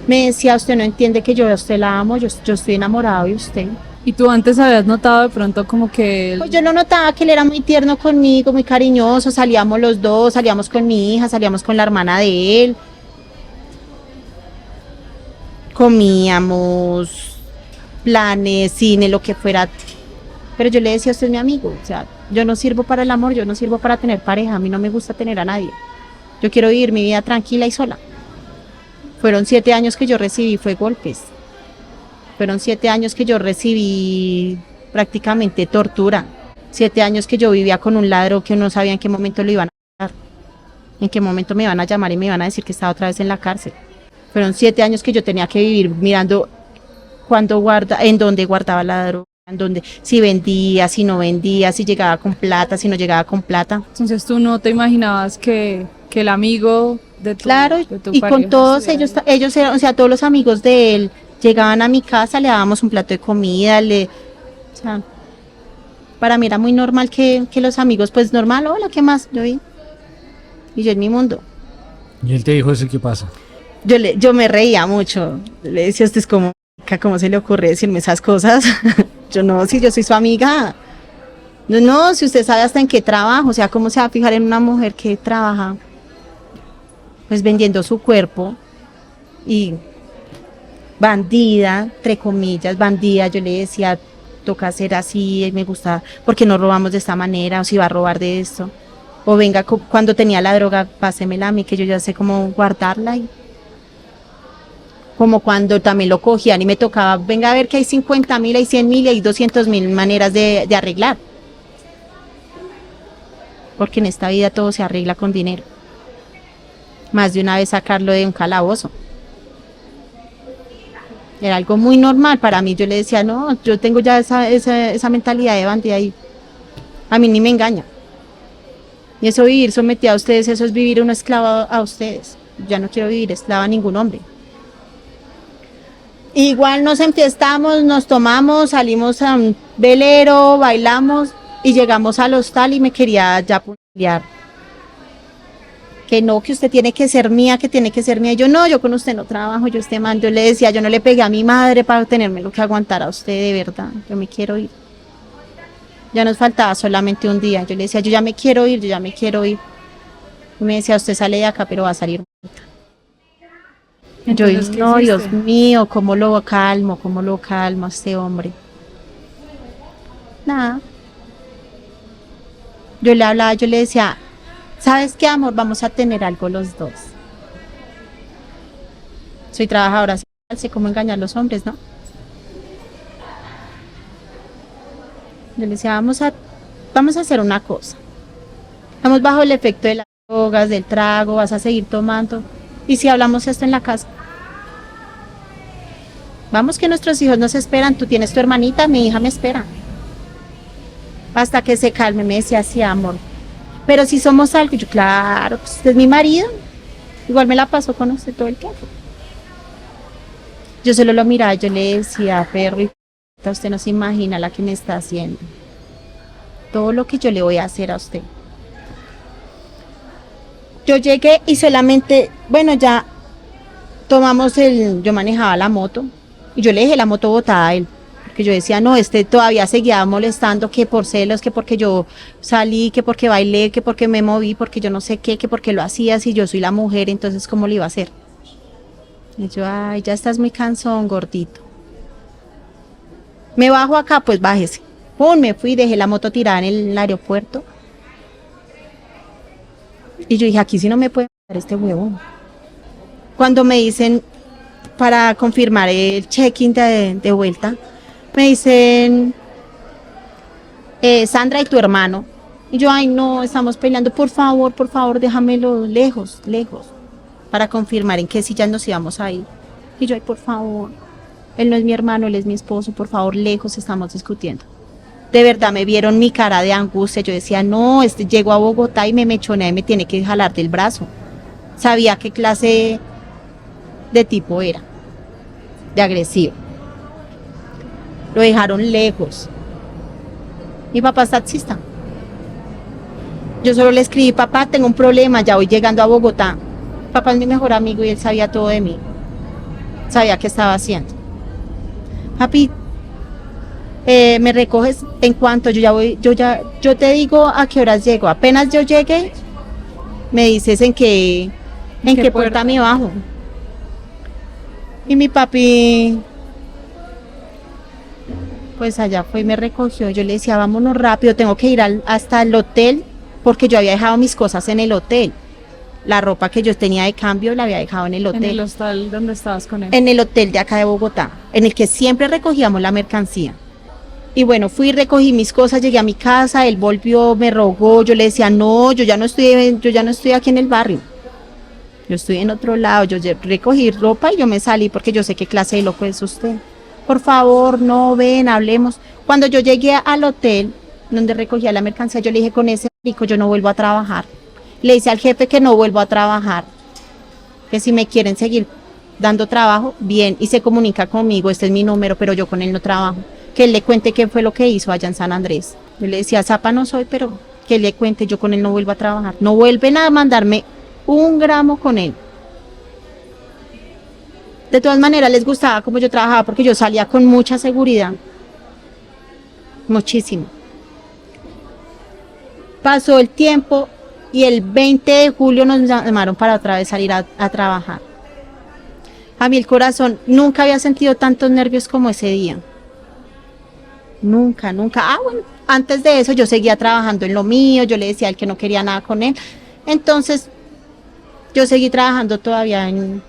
A: me decía, usted no entiende que yo a usted la amo, yo estoy enamorado de usted.
B: ¿Y tú antes habías notado de pronto como que él...
A: Pues yo no notaba que él era muy tierno conmigo, muy cariñoso, salíamos los dos, salíamos con mi hija, salíamos con la hermana de él, comíamos, planes, cine, lo que fuera, pero yo le decía, usted es mi amigo, o sea, yo no sirvo para el amor, yo no sirvo para tener pareja, a mí no me gusta tener a nadie, yo quiero vivir mi vida tranquila y sola. Fueron 7 años que yo recibí, fue golpes. Fueron 7 años que yo recibí prácticamente tortura. 7 años que yo vivía con un ladrón que no sabía en qué momento lo iban a matar, en qué momento me iban a llamar y me iban a decir que estaba otra vez en la cárcel. Fueron 7 años que yo tenía que vivir mirando en dónde guardaba la droga, en dónde, si vendía, si no vendía, si llegaba con plata, si no llegaba con plata.
B: Entonces tú no te imaginabas que el amigo de tu,
A: claro,
B: de tu
A: y
B: pareja
A: con todos
B: estuviera
A: ellos eran, o sea, todos los amigos de él llegaban a mi casa, le dábamos un plato de comida, o sea, para mí era muy normal que los amigos, pues normal, hola, ¿qué más? Y yo en mi mundo.
C: ¿Y él te dijo eso? ¿Qué pasa?
A: Yo me reía mucho, le decía, usted es como, ¿cómo se le ocurre decirme esas cosas? Yo no, si yo soy su amiga. No, si usted sabe hasta en qué trabajo, o sea, ¿cómo se va a fijar en una mujer que trabaja pues vendiendo su cuerpo y bandida, entre comillas, bandida? Yo le decía, toca ser así, me gusta, porque no robamos de esta manera, o si va a robar de esto, o venga, cuando tenía la droga, pásemela a mí, que yo ya sé cómo guardarla, y como cuando también lo cogían y me tocaba, venga a ver que hay 50.000, hay 100.000, hay 200.000 maneras de arreglar, porque en esta vida todo se arregla con dinero. Más de una vez sacarlo de un calabozo. Era algo muy normal para mí. Yo le decía, no, yo tengo ya esa mentalidad de bandida y a mí ni me engaña. Y eso vivir sometida a ustedes, eso es vivir una esclava a ustedes. Ya no quiero vivir esclava a ningún hombre. Igual nos enfiestamos, nos tomamos, salimos a un velero, bailamos y llegamos al hostal y me quería ya putear. Que no, que usted tiene que ser mía, que tiene que ser mía. Y yo no, yo con usted no trabajo, yo yo le decía, yo no le pegué a mi madre para tenerme lo que aguantar a usted, de verdad, yo me quiero ir. Ya nos faltaba solamente un día, yo le decía, yo ya me quiero ir, yo ya me quiero ir. Y me decía, usted sale de acá, pero va a salir. Yo, no, Dios mío, cómo lo calmo a este hombre. Nada. Yo le hablaba, yo le decía, ¿sabes qué, amor? Vamos a tener algo los dos. Soy trabajadora sé cómo engañar a los hombres, ¿no? Yo le decía, vamos a hacer una cosa. Estamos bajo el efecto de las drogas, del trago, vas a seguir tomando. ¿Y si hablamos esto en la casa? Vamos que nuestros hijos nos esperan, tú tienes tu hermanita, mi hija me espera. Hasta que se calme, me decía, sí, amor. Pero si somos algo, yo, claro, pues usted es mi marido. Igual me la paso con usted todo el tiempo. Yo solo lo miraba, yo le decía, perro, usted no se imagina la que me está haciendo. Todo lo que yo le voy a hacer a usted. Yo llegué y solamente, bueno, ya tomamos yo manejaba la moto y yo le dejé la moto botada a él. Porque yo decía, no, todavía seguía molestando, que por celos, que porque yo salí, que porque bailé, que porque me moví, porque yo no sé qué, que porque lo hacía, si yo soy la mujer, entonces ¿cómo lo iba a hacer? Y yo, ay, ya estás muy cansón, gordito. Me bajo acá, pues bájese. Pum, me fui, dejé la moto tirada en el aeropuerto. Y yo dije, aquí sí no me puede matar este huevón. Cuando me dicen, para confirmar el check-in de vuelta, me dicen, Sandra y tu hermano. Y yo, ay no, estamos peleando, por favor, déjamelo lejos, para confirmar en qué sillas nos íbamos a ir. Y yo, ay, por favor, él no es mi hermano, él es mi esposo, por favor, lejos, estamos discutiendo. De verdad me vieron mi cara de angustia, yo decía, no, llego a Bogotá y me mechonea y me tiene que jalar del brazo. Sabía qué clase de tipo era, de agresivo. Lo dejaron lejos. Mi papá es taxista. Yo solo le escribí, papá, tengo un problema, ya voy llegando a Bogotá. Papá es mi mejor amigo y él sabía todo de mí. Sabía qué estaba haciendo. Papi, me recoges en cuanto yo te digo a qué horas llego. Apenas yo llegue, me dices en qué puerta me bajo. Y mi papi, pues allá fue y me recogió. Yo le decía, vámonos rápido, tengo que ir hasta el hotel, porque yo había dejado mis cosas en el hotel. La ropa que yo tenía de cambio la había dejado en el hotel.
B: ¿En el hostal donde estabas con él?
A: En el hotel de acá de Bogotá, en el que siempre recogíamos la mercancía. Y bueno, fui, recogí mis cosas, llegué a mi casa, él volvió, me rogó, yo le decía, no, yo ya no estoy aquí en el barrio. Yo estoy en otro lado, yo recogí ropa y yo me salí porque yo sé qué clase de loco es usted. Por favor, no, ven, hablemos. Cuando yo llegué al hotel donde recogía la mercancía, yo le dije, con ese rico yo no vuelvo a trabajar. Le dice al jefe que no vuelvo a trabajar, que si me quieren seguir dando trabajo, bien, y se comunica conmigo, este es mi número, pero yo con él no trabajo. Que él le cuente qué fue lo que hizo allá en San Andrés. Yo le decía, zapa no soy, pero que él le cuente, yo con él no vuelvo a trabajar. No vuelven a mandarme un gramo con él. De todas maneras les gustaba como yo trabajaba, porque yo salía con mucha seguridad. Muchísimo. Pasó el tiempo y el 20 de julio nos llamaron para otra vez salir a trabajar. A mí el corazón, nunca había sentido tantos nervios como ese día. Nunca. Ah, bueno, antes de eso yo seguía trabajando en lo mío, yo le decía a él que no quería nada con él. Entonces, yo seguí trabajando todavía en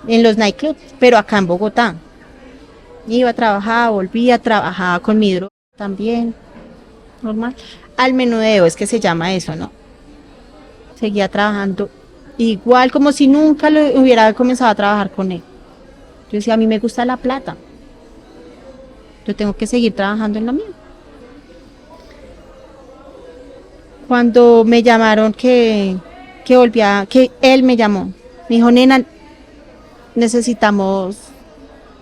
A: los nightclubs, pero acá en Bogotá. Iba a trabajar, volvía, trabajaba con mi droga también, normal. Al menudeo es que se llama eso, ¿no? Seguía trabajando igual como si nunca lo hubiera comenzado a trabajar con él. Yo decía, a mí me gusta la plata. Yo tengo que seguir trabajando en lo mío. Cuando me llamaron que él me llamó, me dijo, nena, necesitamos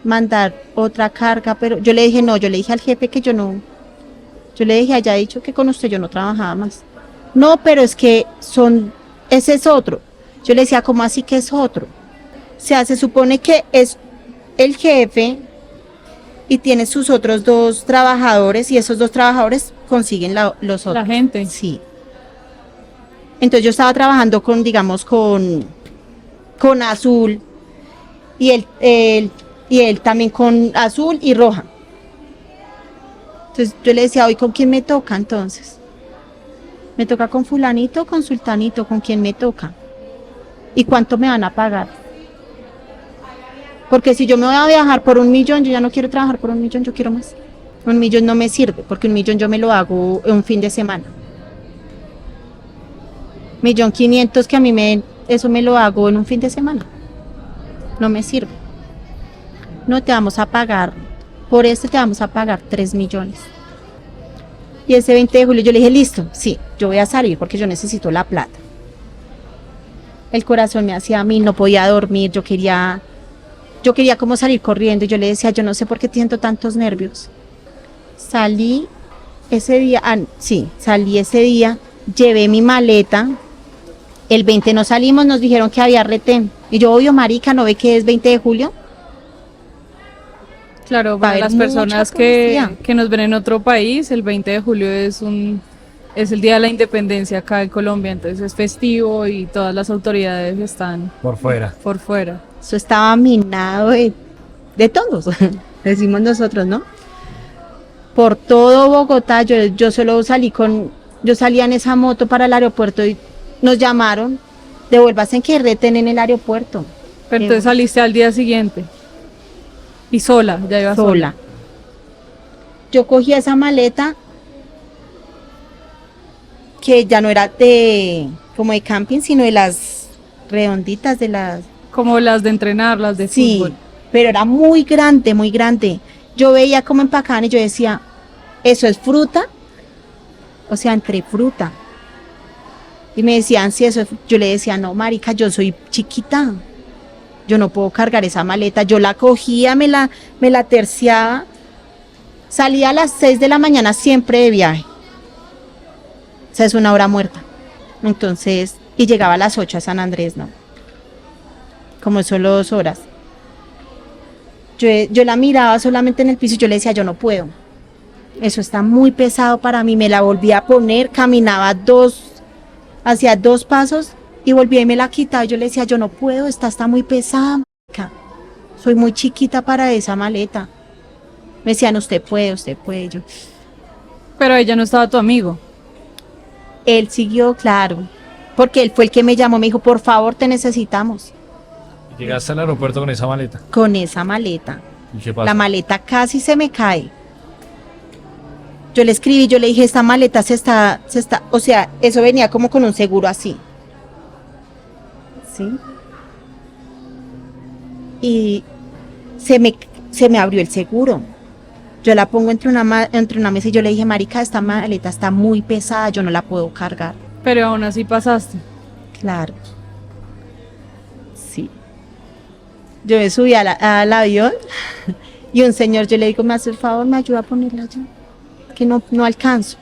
A: mandar otra carga, pero yo le dije no, yo le dije al jefe que yo le dije, haya dicho que con usted yo no trabajaba más. No, pero es que ese es otro. Yo le decía, ¿cómo así que es otro? O sea, se supone que es el jefe y tiene sus otros dos trabajadores y esos dos trabajadores consiguen los otros.
B: La gente.
A: Sí. Entonces yo estaba trabajando con azul y él también con azul y roja. Entonces yo le decía, hoy ¿con quién me toca entonces? ¿Me toca con fulanito o con sultanito? ¿Con quién me toca? ¿Y cuánto me van a pagar? Porque si yo me voy a viajar por 1.000.000, yo ya no quiero trabajar por 1.000.000, yo quiero más. 1.000.000 no me sirve, porque 1.000.000 yo me lo hago en un fin de semana. 1.500.000 que a mí eso me lo hago en un fin de semana. No me sirve. No te vamos a pagar, por esto te vamos a pagar 3 millones. Y ese 20 de julio yo le dije, listo, sí, yo voy a salir porque yo necesito la plata. El corazón me hacía a mí, no podía dormir, yo quería como salir corriendo. Y yo le decía, yo no sé por qué siento tantos nervios. Salí ese día, salí ese día, llevé mi maleta. El 20 no salimos, nos dijeron que había retén. Y yo, obvio, marica, ¿no ve que es 20 de julio?
B: Claro,
A: Va a
B: para
A: haber
B: las personas
A: mucha policía.
B: que nos ven en otro país, el 20 de julio es el día de la independencia acá en Colombia, entonces es festivo y todas las autoridades están
C: Por fuera.
B: por fuera.
A: Eso estaba minado de todos, decimos nosotros, ¿no? Por todo Bogotá, yo salía en esa moto para el aeropuerto y nos llamaron, devuélvase en que reten en el aeropuerto.
B: Pero entonces saliste al día siguiente y sola, ya ibas
A: Sola. Yo cogí esa maleta que ya no era como de camping, sino de las redonditas, de las...
B: Como las de entrenar, las de
A: Sí,
B: fútbol.
A: pero era muy grande, muy grande. Yo veía cómo empacaban y yo decía, ¿eso es fruta? O sea, entre fruta. Y me decían, sí, eso es... Yo le decía, no, marica, yo soy chiquita. Yo no puedo cargar esa maleta. Yo la cogía, me la terciaba. Salía a las 6 de la mañana siempre de viaje. O sea, es una hora muerta. Entonces, y llegaba a las 8 a San Andrés, ¿no? Como solo 2 horas. Yo la miraba solamente en el piso y yo le decía, yo no puedo. Eso está muy pesado para mí. Me la volví a poner, caminaba hacía 2 pasos y volví y me la quitaba. Yo le decía, yo no puedo, esta está muy pesada, marica. Soy muy chiquita para esa maleta. Me decían, usted puede. Yo,
B: Pero ella no estaba tu amigo.
A: él siguió, claro, porque él fue el que me llamó, me dijo, por favor, te necesitamos.
C: Llegaste al aeropuerto con esa maleta.
A: Con esa maleta.
C: ¿Y qué pasó?
A: La maleta casi se me cae. Yo le escribí, yo le dije, esta maleta o sea, eso venía como con un seguro así. ¿Sí? Y se me abrió el seguro. Yo la pongo entre una mesa y yo le dije, marica, esta maleta está muy pesada, yo no la puedo cargar.
B: Pero aún así pasaste.
A: Claro. Sí. Yo me subí al avión y un señor, yo le digo, me hace el favor, me ayuda a ponerla allá, que no alcanzo.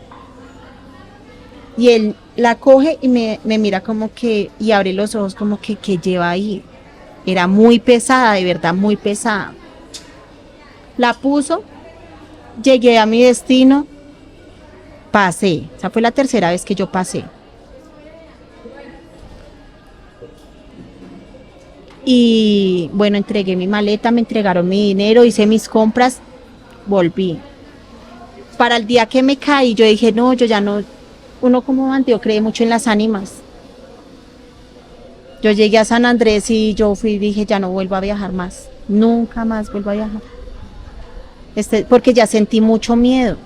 A: Y él la coge y me mira como que, y abre los ojos como que lleva ahí. Era muy pesada, de verdad, muy pesada. La puso, llegué a mi destino, pasé. Esa fue la tercera vez que yo pasé. Y bueno, entregué mi maleta, me entregaron mi dinero, hice mis compras, volví. Para el día que me caí, yo dije, no, yo ya no, uno como antio cree mucho en las ánimas. Yo llegué a San Andrés y yo fui y dije, ya no vuelvo a viajar más, nunca más vuelvo a viajar. Porque ya sentí mucho miedo.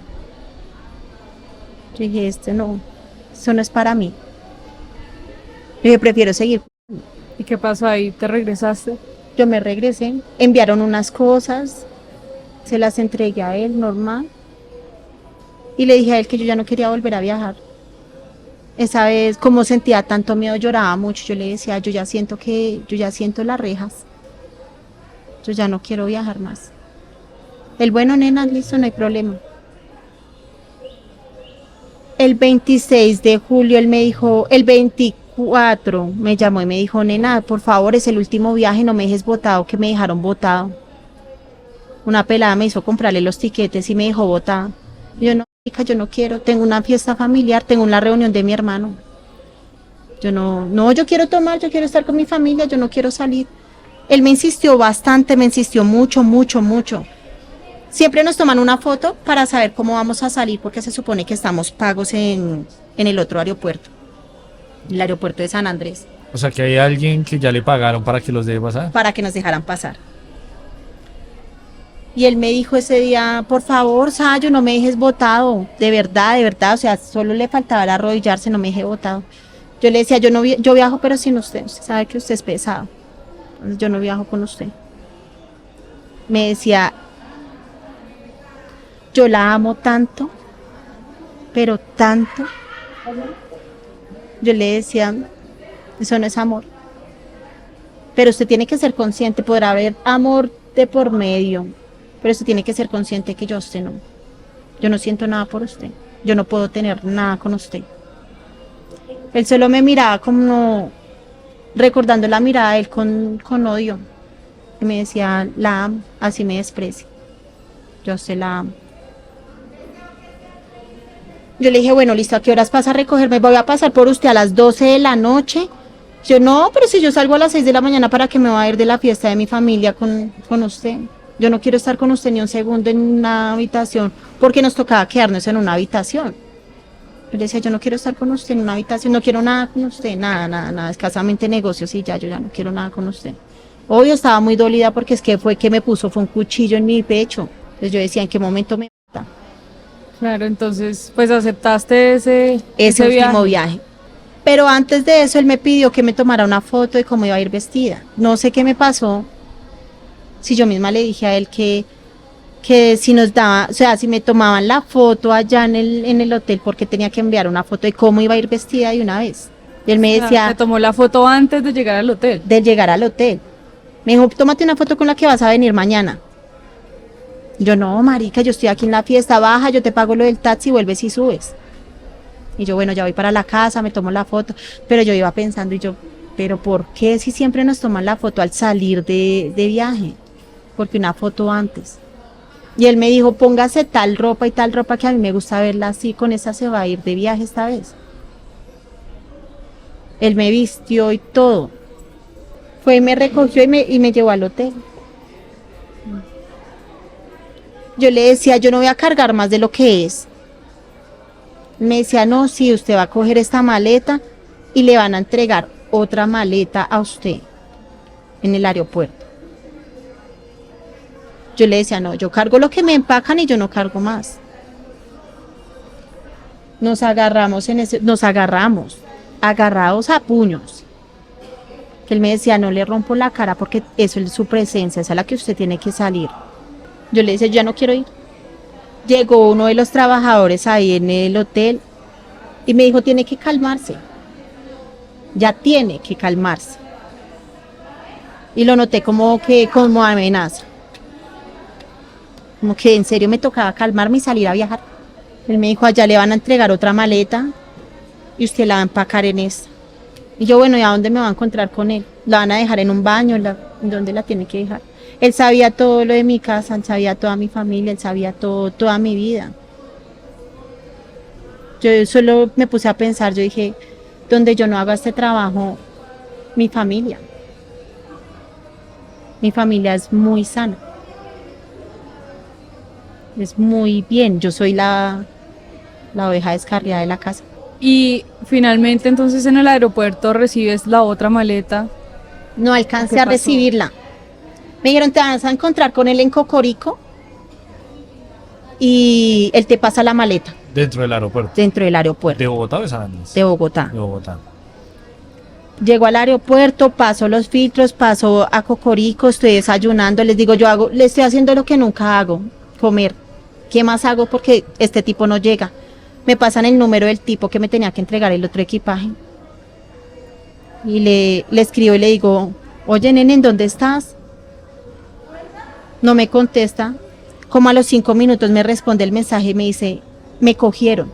A: Yo dije, eso no es para mí. Yo dije, prefiero seguir.
B: ¿Y qué pasó ahí? ¿Te regresaste?
A: Yo me regresé, enviaron unas cosas, se las entregué a él, normal. Y le dije a él que yo ya no quería volver a viajar. Esa vez, como sentía tanto miedo, lloraba mucho. Yo le decía, yo ya siento las rejas. Yo ya no quiero viajar más. El bueno, nena, listo, no hay problema. El 26 de julio él me dijo, el 24 me llamó y me dijo, nena, por favor, es el último viaje, no me dejes botado, que me dejaron botado. Una pelada me hizo comprarle los tiquetes y me dejó botada. Yo no, chica, yo no quiero, tengo una fiesta familiar, tengo una reunión de mi hermano. Yo quiero tomar, yo quiero estar con mi familia, yo no quiero salir. Él me insistió bastante, me insistió mucho. Siempre nos toman una foto para saber cómo vamos a salir, porque se supone que estamos pagos en el otro aeropuerto, el aeropuerto de San Andrés,
C: O sea, que hay alguien que ya le pagaron para que los deje pasar.
A: para que nos dejaran pasar. Y él me dijo ese día, por favor, Sayo, no me dejes botado, de verdad, o sea, solo le faltaba el arrodillarse, no me deje botado. Yo le decía, yo viajo pero sin usted sabe que usted es pesado, entonces yo no viajo con usted. Me decía, yo la amo tanto, pero tanto. Yo le decía, eso no es amor. Pero usted tiene que ser consciente, podrá haber amor de por medio, pero usted tiene que ser consciente que yo a usted no. Yo no siento nada por usted. Yo no puedo tener nada con usted. Él solo me miraba como recordando la mirada de él con odio. Y me decía, la amo, así me desprecia. Yo a usted la amo. Yo le dije, bueno, listo, ¿a qué horas pasa a recogerme? Voy a pasar por usted a las 12 de la noche. Yo, no, pero si yo salgo a las 6 de la mañana, ¿para qué me va a ir de la fiesta de mi familia con usted? Yo no quiero estar con usted ni un segundo en una habitación, porque nos tocaba quedarnos en una habitación. Yo le decía, yo no quiero estar con usted en una habitación, no quiero nada con usted, nada, escasamente negocios y ya, yo ya no quiero nada con usted. Obvio, estaba muy dolida porque es que fue que me puso, fue un cuchillo en mi pecho. Entonces yo decía, ¿en qué momento me mata?
B: Claro, entonces pues aceptaste ese
A: último viaje. Pero antes de eso él me pidió que me tomara una foto de cómo iba a ir vestida. No sé qué me pasó, si yo misma le dije a él que si nos daba, o sea, si me tomaban la foto allá en el hotel, porque tenía que enviar una foto de cómo iba a ir vestida de una vez. Y él me decía...
B: Me tomó la foto antes de llegar al hotel.
A: De llegar al hotel. Me dijo, tómate una foto con la que vas a venir mañana. Yo, no, marica, yo estoy aquí en la fiesta, baja, yo te pago lo del taxi, vuelves y subes. Y yo, bueno, ya voy para la casa, me tomo la foto. Pero yo iba pensando, y yo, ¿pero por qué si siempre nos toman la foto al salir de viaje? Porque una foto antes. Y él me dijo, póngase tal ropa y tal ropa que a mí me gusta verla así, con esa se va a ir de viaje esta vez. Él me vistió y todo. Fue y me recogió y me llevó al hotel. Yo le decía, yo no voy a cargar más de lo que es. Me decía, no, sí, usted va a coger esta maleta y le van a entregar otra maleta a usted en el aeropuerto. Yo le decía, no, yo cargo lo que me empacan y yo no cargo más. Nos agarramos agarrados a puños. Que él me decía, no le rompo la cara porque eso es su presencia, esa es la que usted tiene que salir. Yo le decía, yo ya no quiero ir. Llegó uno de los trabajadores ahí en el hotel y me dijo, tiene que calmarse. Ya tiene que calmarse. Y lo noté como amenaza. Como que en serio me tocaba calmarme y salir a viajar. Él me dijo, allá le van a entregar otra maleta y usted la va a empacar en esta. Y yo, bueno, ¿y a dónde me va a encontrar con él? La van a dejar en un baño, ¿en dónde la tiene que dejar? Él sabía todo lo de mi casa, él sabía toda mi familia, él sabía toda mi vida. Yo solo me puse a pensar, yo dije, donde yo no haga este trabajo, mi familia es muy sana. Es muy bien, yo soy la oveja descarriada de la casa.
B: Y finalmente entonces en el aeropuerto recibes la otra maleta.
A: No alcancé a recibirla. Me dijeron, te vas a encontrar con él en Cocorico y él te pasa la maleta.
C: Dentro del aeropuerto.
A: Dentro del aeropuerto.
C: ¿De Bogotá o de San Andrés?
A: De Bogotá.
C: De Bogotá.
A: Llego al aeropuerto, paso los filtros, paso a Cocorico, estoy desayunando, les digo, le estoy haciendo lo que nunca hago, comer. ¿Qué más hago? Porque este tipo no llega. Me pasan el número del tipo que me tenía que entregar el otro equipaje. Y le escribo y le digo, oye, nene, ¿en dónde estás? No me contesta. Como a los 5 minutos me responde el mensaje y me dice, me cogieron.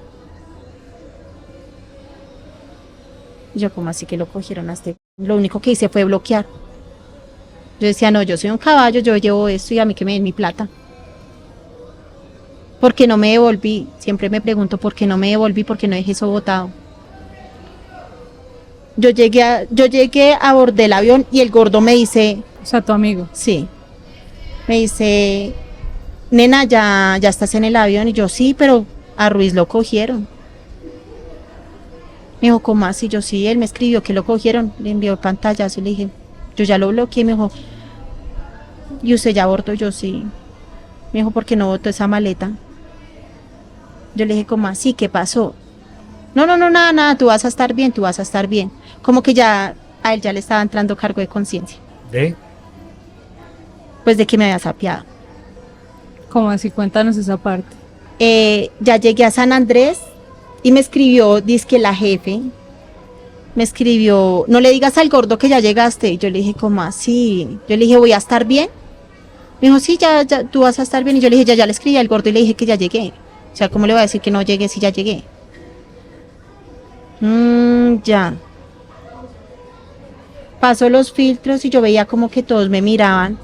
A: Yo, ¿cómo así que lo cogieron a este? Lo único que hice fue bloquear. Yo decía, no, yo soy un caballo, yo llevo esto y a mí que me den mi plata. ¿Por qué no me devolví? Siempre me pregunto por qué no me devolví, por qué no dejé eso botado. Yo llegué a bordar el avión y el gordo me dice...
B: O sea, tu amigo.
A: Sí. Me dice, nena, ya estás en el avión. Y yo, sí, pero a Ruiz lo cogieron. Me dijo, ¿cómo así? Yo, sí, él me escribió que lo cogieron. Le envió el pantallazo y le dije, yo ya lo bloqueé. Me dijo, ¿y usted ya abortó? Yo, sí. Me dijo, ¿por qué no botó esa maleta? Yo le dije, ¿cómo así? ¿Qué pasó? No, no, no, nada, nada, tú vas a estar bien, tú vas a estar bien. Como que ya a él ya le estaba entrando cargo de conciencia,
C: ¿De?
A: pues de que me había sapeado.
B: ¿Cómo así? Cuéntanos esa parte.
A: Ya llegué a San Andrés y me escribió, dizque la jefe, me escribió, no le digas al gordo que ya llegaste. Y yo le dije, ¿cómo así? Yo le dije, ¿voy a estar bien? Me dijo, sí, ya, ya, tú vas a estar bien. Y yo le dije, ya le escribí al gordo y le dije que ya llegué. O sea, ¿cómo le voy a decir que no llegué si ya llegué? Ya. Pasó los filtros y yo veía como que todos me miraban.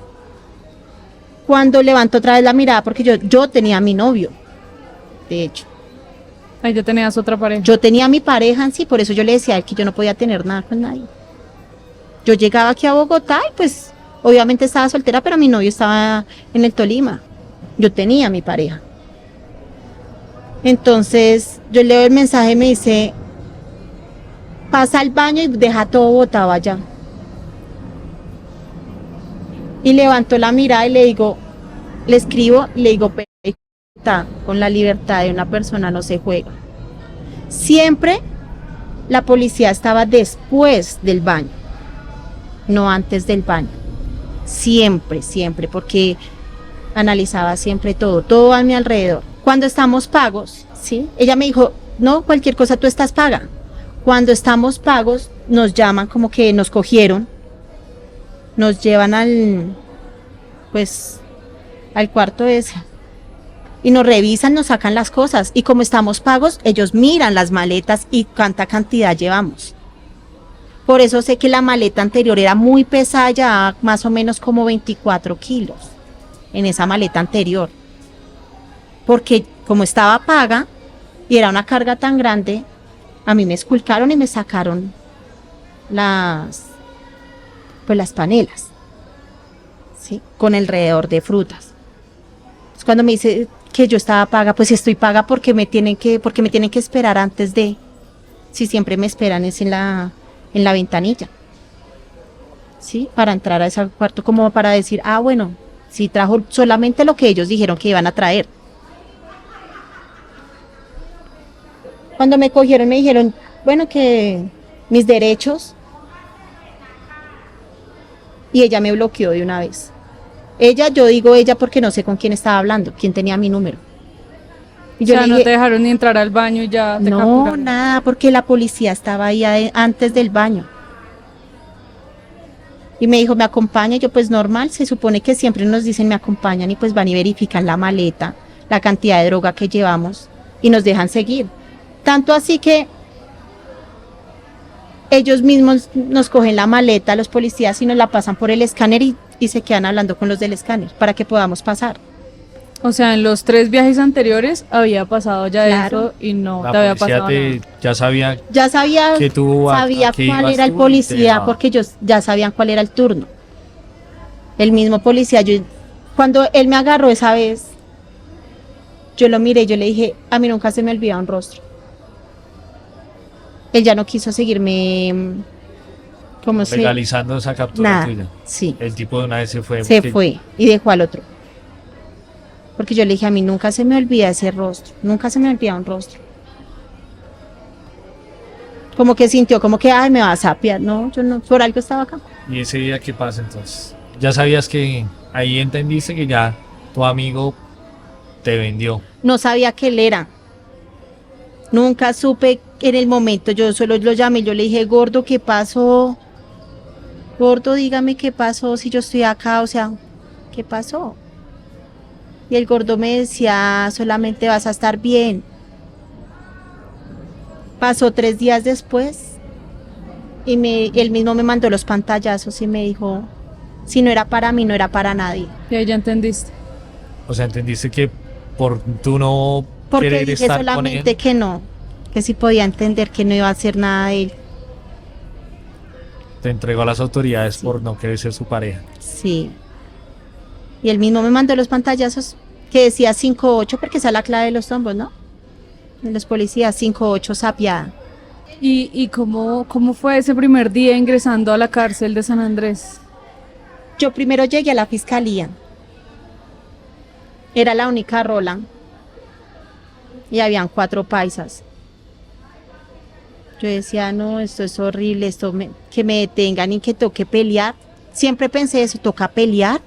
A: Cuando levanto otra vez la mirada, porque yo tenía a mi novio, de hecho.
B: Ahí ya tenías otra pareja.
A: Yo tenía a mi pareja en sí, por eso yo le decía a él que yo no podía tener nada con nadie. Yo llegaba aquí a Bogotá y pues obviamente estaba soltera, pero mi novio estaba en el Tolima. Yo tenía a mi pareja. Entonces yo leo el mensaje y me dice, pasa al baño y deja todo botado allá. Y levanto la mirada y le digo, le escribo y le digo, con la libertad de una persona no se juega. Siempre la policía estaba después del baño, no antes del baño. Siempre, siempre, porque analizaba siempre todo, todo a mi alrededor. Cuando estamos pagos, ¿sí? Ella me dijo, no, cualquier cosa tú estás paga. Cuando estamos pagos, nos llaman como que nos cogieron, nos llevan al cuarto ese y nos revisan, nos sacan las cosas y como estamos pagos, ellos miran las maletas y cuánta cantidad llevamos. Por eso sé que la maleta anterior era muy pesada, ya más o menos como 24 kilos en esa maleta anterior. Porque como estaba paga y era una carga tan grande, a mí me esculcaron y me sacaron las panelas, ¿sí? Con alrededor de frutas. Entonces, cuando me dice que yo estaba paga, pues si estoy paga porque me tienen que esperar antes de, si siempre me esperan es en la ventanilla, ¿sí? Para entrar a ese cuarto, como para decir, bueno, si trajo solamente lo que ellos dijeron que iban a traer. Cuando me cogieron me dijeron, bueno, que mis derechos, y ella me bloqueó de una vez. Yo digo ella porque no sé con quién estaba hablando, quién tenía mi número. Y yo
B: O sea,
A: le
B: no
A: dije,
B: te dejaron ni entrar al baño y ya te
A: no,
B: capturaron.
A: nada, porque la policía estaba ahí antes del baño. Y me dijo, ¿me acompaña? Y yo, pues normal, se supone que siempre nos dicen me acompañan y pues van y verifican la maleta, la cantidad de droga que llevamos y nos dejan seguir. Tanto así que ellos mismos nos cogen la maleta, los policías, y nos la pasan por el escáner y se quedan hablando con los del escáner para que podamos pasar.
B: O sea, en los 3 viajes anteriores había pasado ya
A: Claro.
B: eso y no
C: La
B: te había
C: policía
B: pasado nada.
C: ya sabía
A: Ya sabía,
C: que tú
A: sabía
C: a qué
A: cuál
C: ibas
A: era el
C: tú y
A: policía
C: te-
A: porque ellos ya sabían cuál era el turno. El mismo policía, cuando él me agarró esa vez, yo lo miré, yo le dije, a mí nunca se me olvida un rostro. Él ya no quiso seguirme, ¿cómo se?
C: legalizando esa captura
A: Nada,
C: tuya.
A: sí,
C: El tipo de una vez se fue.
A: se
C: porque
A: fue y dejó al otro. Porque yo le dije, a mí nunca se me olvida ese rostro, nunca se me olvida un rostro. Como que sintió, como que, me va a sapear. No, yo no, por algo estaba acá.
C: ¿Y ese día qué pasa entonces? Ya sabías que ahí entendiste que ya tu amigo te vendió.
A: No sabía que él era. Nunca supe en el momento, yo solo lo llamé, yo le dije, gordo, ¿qué pasó? Gordo, dígame qué pasó si yo estoy acá, o sea, ¿qué pasó? Y el gordo me decía, solamente vas a estar bien. Pasó 3 días después y él mismo me mandó los pantallazos y me dijo, si no era para mí, no era para nadie.
B: Y ahí ya entendiste.
C: O sea, entendiste que por tú no
A: Porque
C: querer
A: dije
C: estar con él,
A: solamente que no, que sí podía entender que no iba a hacer nada de él.
C: te entregó a las autoridades
A: Sí.
C: por no querer ser su pareja.
A: Sí. Y él mismo me mandó los pantallazos que decía 5-8, porque esa es la clave de los tombos, ¿no? De los policías, 5-8 sapiada.
B: ¿Y cómo fue ese primer día ingresando a la cárcel de San Andrés?
A: Yo primero llegué a la fiscalía. Era la única rola y habían 4 paisas. Yo decía, no, esto es horrible, que me detengan y que toque pelear. Siempre pensé eso, toca pelear.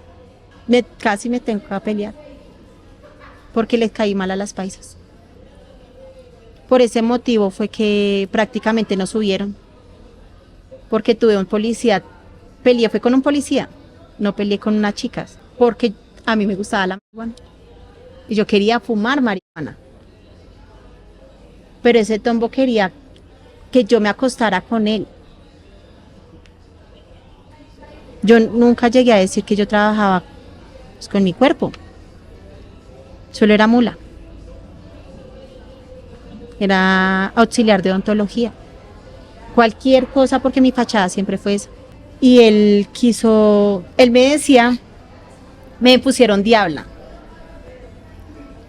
A: Casi me tengo que pelear. Porque les caí mal a las paisas. Por ese motivo fue que prácticamente nos subieron. Porque tuve un policía, fue con un policía, no peleé con unas chicas. Porque a mí me gustaba la marihuana. Y yo quería fumar marihuana. Pero ese tombo quería que yo me acostara con él. Yo nunca llegué a decir que yo trabajaba pues, con mi cuerpo. Solo era mula. Era auxiliar de odontología. Cualquier cosa porque mi fachada siempre fue esa. Y él me decía, me pusieron diabla.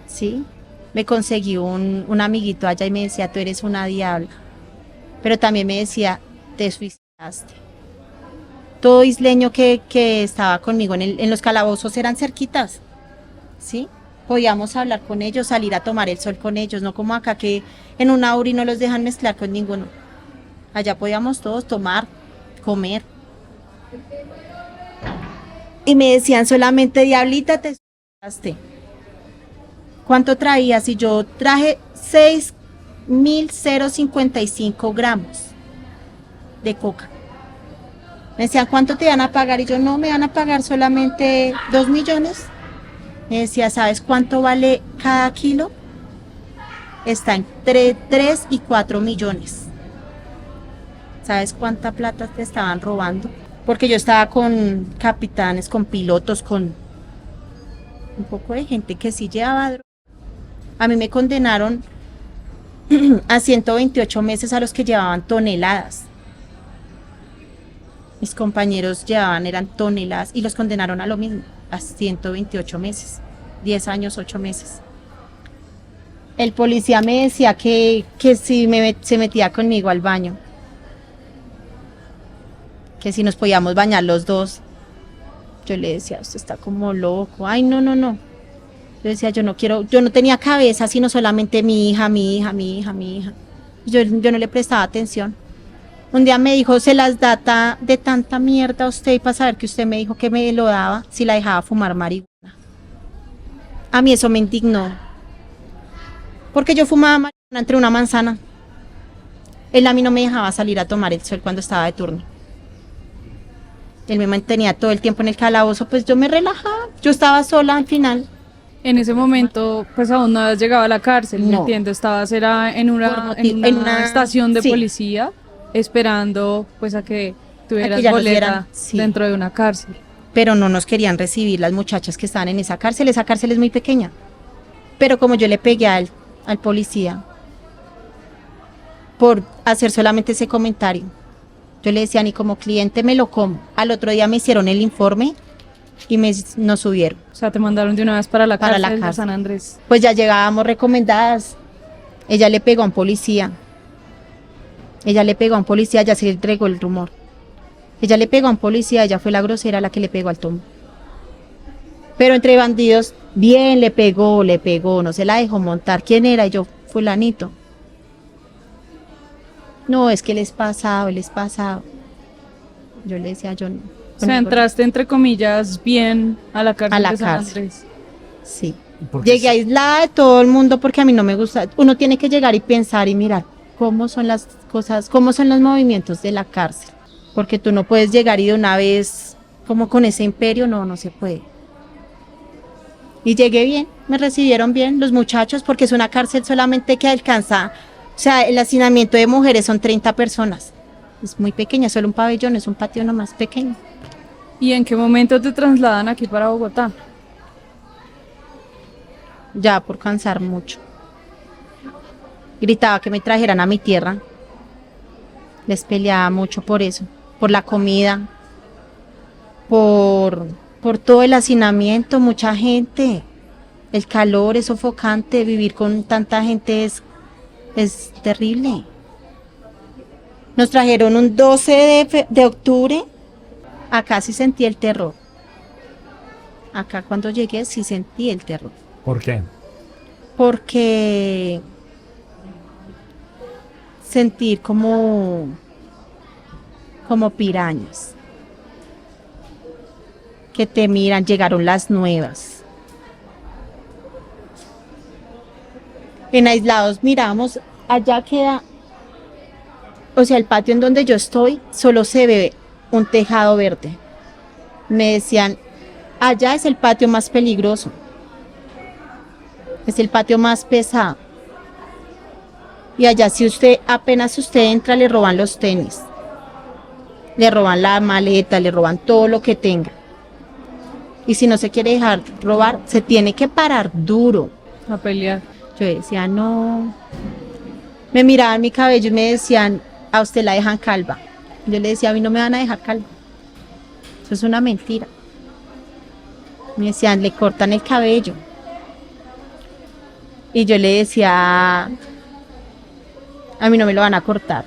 A: ¿Sí? Me conseguí un amiguito allá y me decía, tú eres una diabla. Pero también me decía, te suicidaste. Todo isleño que estaba conmigo en los calabozos eran cerquitas, ¿sí? Podíamos hablar con ellos, salir a tomar el sol con ellos, no como acá que en una URI no los dejan mezclar con ninguno. Allá podíamos todos tomar, comer. Y me decían solamente, diablita, te suicidaste. ¿Cuánto traías? Y yo traje 6.055 gramos de coca. Me decían, ¿cuánto te van a pagar? Y yo, no, me van a pagar solamente 2 millones. Me decía, ¿sabes cuánto vale cada kilo? Está entre 3 y 4 millones. ¿Sabes cuánta plata te estaban robando? Porque yo estaba con capitanes, con pilotos, con un poco de gente que sí llevaba droga. A mí me condenaron a 128 meses a los que llevaban toneladas. Mis compañeros eran toneladas y los condenaron a lo mismo, a 128 meses, 10 años, 8 meses. El policía me decía que si se metía conmigo al baño, que si nos podíamos bañar los dos. Yo le decía, usted está como loco, ay, no. Yo decía, yo no tenía cabeza, sino solamente mi hija. Yo no le prestaba atención. Un día me dijo, se las da de tanta mierda a usted y para saber que usted me dijo que me lo daba si la dejaba fumar marihuana. A mí eso me indignó. Porque yo fumaba marihuana entre una manzana. Él a mí no me dejaba salir a tomar el sol cuando estaba de turno. Él me mantenía todo el tiempo en el calabozo, pues yo me relajaba. Yo estaba sola al final.
B: En ese momento, pues aún no habías llegado a la cárcel,
A: No.
B: entiendo, era en una estación de policía, esperando pues a que tuvieras
A: ya nos
B: boleta
A: dieran, sí.
B: dentro de una cárcel.
A: Pero no nos querían recibir las muchachas que estaban en esa cárcel es muy pequeña. Pero como yo le pegué al policía por hacer solamente ese comentario, yo le decía, ni como cliente me lo como. Al otro día me hicieron el informe y nos subieron.
B: O sea, te mandaron de una vez para la
A: Para
B: cárcel
A: la
B: de San Andrés.
A: Pues ya llegábamos recomendadas. Ella le pegó a un policía. Ya se le entregó el rumor. Ella le pegó a un policía, ella fue la grosera la que le pegó al tombo. Pero entre bandidos, bien le pegó, no se la dejó montar. ¿Quién era? Y yo, fulanito. No, es que él es pasado. Yo le decía, yo no.
B: O sea, entraste entre comillas bien a la cárcel de San Andrés.
A: Sí. Llegué aislada de todo el mundo porque a mí no me gusta. Uno tiene que llegar y pensar y mirar cómo son las cosas, cómo son los movimientos de la cárcel. Porque tú no puedes llegar y de una vez como con ese imperio, no se puede. Y llegué bien, me recibieron bien los muchachos porque es una cárcel solamente que alcanza, o sea, el hacinamiento de mujeres son 30 personas. Es muy pequeña, solo un pabellón, es un patio nomás pequeño.
B: ¿Y en qué momento te trasladan aquí para Bogotá?
A: Ya por cansar mucho. Gritaba que me trajeran a mi tierra. Les peleaba mucho por eso, por la comida, por todo el hacinamiento, mucha gente. El calor es sofocante, vivir con tanta gente es terrible. Nos trajeron un 12 de octubre. Acá sí sentí el terror. Acá cuando llegué sí sentí el terror.
C: ¿Por qué?
A: Porque sentir como pirañas que te miran, llegaron las nuevas. En Aislados miramos, allá queda, o sea, el patio en donde yo estoy, solo se ve un tejado verde. Me decían, allá es el patio más peligroso, es el patio más pesado. Y allá si apenas usted entra, le roban los tenis, le roban la maleta, le roban todo lo que tenga. Y si no se quiere dejar robar, se tiene que parar duro.
B: A pelear.
A: Yo decía, no. Me miraban mi cabello y me decían, a usted la dejan calva. Yo le decía, a mí no me van a dejar calva. Eso es una mentira. Me decían, le cortan el cabello. Y yo le decía, a mí no me lo van a cortar.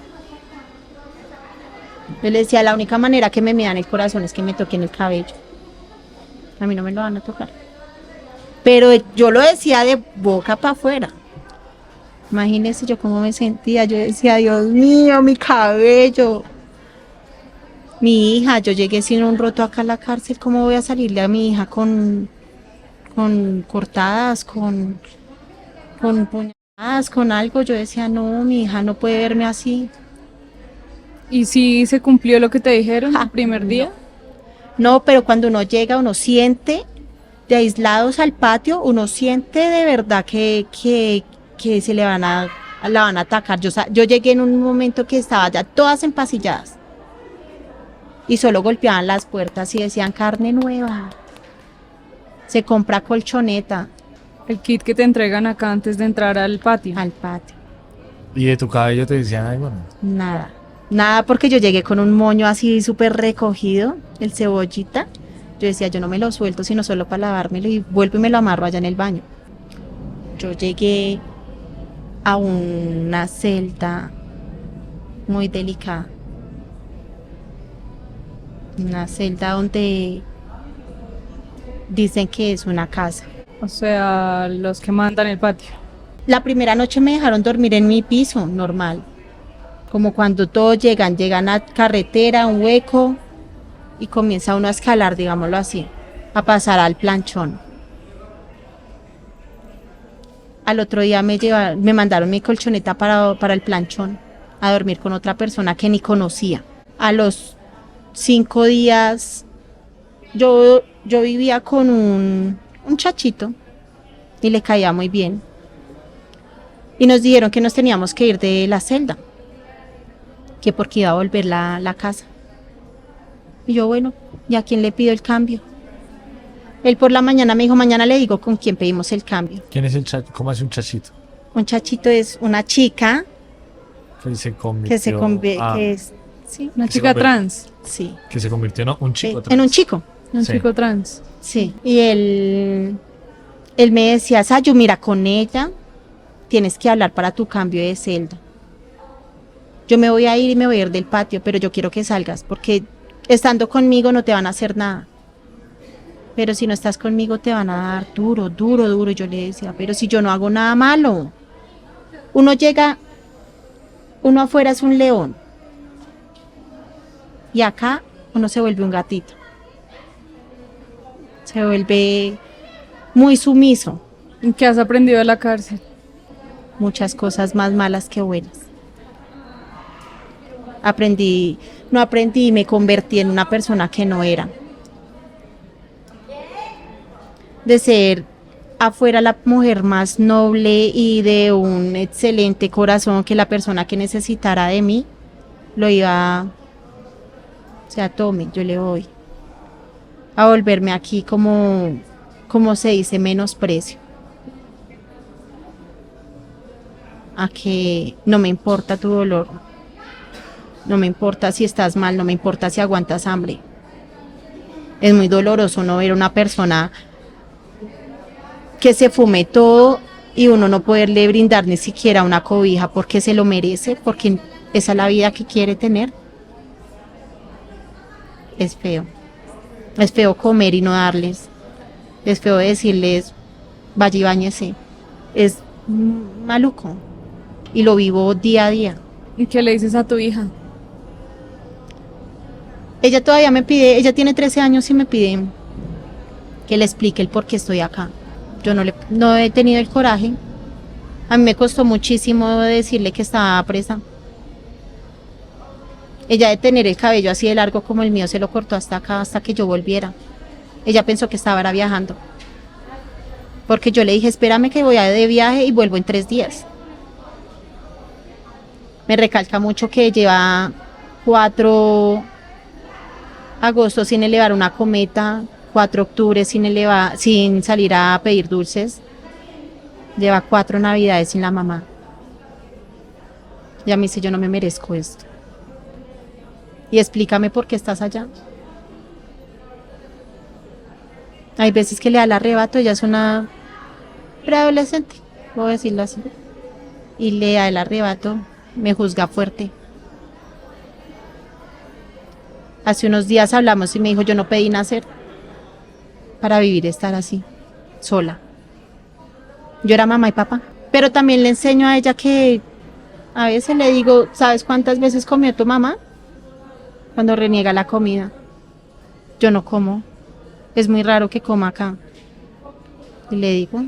A: Yo le decía, la única manera que me midan el corazón es que me toquen el cabello. A mí no me lo van a tocar. Pero yo lo decía de boca para afuera. Imagínense yo cómo me sentía. Yo decía, Dios mío, mi cabello. Mi hija, yo llegué sin un roto acá a la cárcel. ¿Cómo voy a salirle a mi hija con cortadas, con puñaladas, con algo? Yo decía, no, mi hija no puede verme así.
B: ¿Y si se cumplió lo que te dijeron el primer día?
A: No, pero cuando uno llega, uno siente, de Aislados al patio, uno siente de verdad que se la van a atacar. Yo llegué en un momento que estaba ya todas empasilladas y solo golpeaban las puertas y decían carne nueva, se compra colchoneta.
B: El kit que te entregan acá antes de entrar al patio.
A: Al patio.
C: ¿Y de tu cabello te decían algo? No?
A: Nada, porque yo llegué con un moño así súper recogido, el cebollita. Yo decía, yo no me lo suelto sino solo para lavármelo y vuelvo y me lo amarro allá en el baño. Yo llegué a una celda muy delicada. Una celda donde dicen que es una casa.
B: O sea, los que mandan el patio.
A: La primera noche me dejaron dormir en mi piso, normal. Como cuando todos llegan a carretera, un hueco, y comienza uno a escalar, digámoslo así, a pasar al planchón. Al otro día me mandaron mi colchoneta para el planchón, a dormir con otra persona que ni conocía. A los 5 días, yo vivía con un chachito, y le caía muy bien. Y nos dijeron que nos teníamos que ir de la celda, que porque iba a volver la casa. Y yo, bueno, ¿y a quién le pido el cambio? Él por la mañana me dijo, mañana le digo con quién pedimos el cambio.
C: ¿Quién es el chachito? ¿Cómo es un chachito?
A: Un chachito es una chica
C: Que se
A: que es, sí,
B: Una
C: Que
B: chica
C: se
B: trans.
A: sí,
C: que se convirtió en un chico.
A: en un chico,
B: Un
C: Sí.
B: chico trans.
A: sí. Y él me decía, Sayu, mira, con ella tienes que hablar para tu cambio de celda. Yo me voy a ir y me voy a ir del patio, pero yo quiero que salgas, porque estando conmigo no te van a hacer nada. Pero si no estás conmigo te van a dar duro, duro, duro. Y yo le decía, pero si yo no hago nada malo. Uno afuera es un león. Y acá uno se vuelve un gatito. Se vuelve muy sumiso.
B: ¿Qué has aprendido de la cárcel?
A: Muchas cosas más malas que buenas. No aprendí y me convertí en una persona que no era. De ser afuera la mujer más noble y de un excelente corazón, que la persona que necesitara de mí lo iba, o sea, tome, yo le voy. A volverme aquí como se dice, menosprecio. A que no me importa tu dolor. No me importa si estás mal, no me importa si aguantas hambre. Es muy doloroso no ver a una persona que se fume todo y uno no poderle brindar ni siquiera una cobija porque se lo merece, porque esa es la vida que quiere tener. Es feo. Es feo comer y no darles. Es feo decirles, Valle Ibáñez, sí. Es maluco y lo vivo día a día.
B: ¿Y qué le dices a tu hija?
A: Ella todavía me pide, ella tiene 13 años y me pide que le explique el por qué estoy acá. Yo no he tenido el coraje. A mí me costó muchísimo decirle que estaba presa. Ella de tener el cabello así de largo como el mío se lo cortó hasta acá, hasta que yo volviera. Ella pensó que estaba ahora viajando. Porque yo le dije, espérame que voy a de viaje y vuelvo en 3 días. Me recalca mucho que lleva 4 agosto sin elevar una cometa, 4 octubre sin salir a pedir dulces. Lleva 4 navidades sin la mamá. Y a mí dice, yo no me merezco esto. Y explícame por qué estás allá. Hay veces que le da el arrebato, ella es una preadolescente, voy a decirlo así. Y le da el arrebato, me juzga fuerte. Hace unos días hablamos y me dijo, yo no pedí nacer para vivir, estar así, sola. Yo era mamá y papá. Pero también le enseño a ella que a veces le digo, ¿sabes cuántas veces comió tu mamá? Cuando reniega la comida. Yo no como. Es muy raro que coma acá. Y le digo,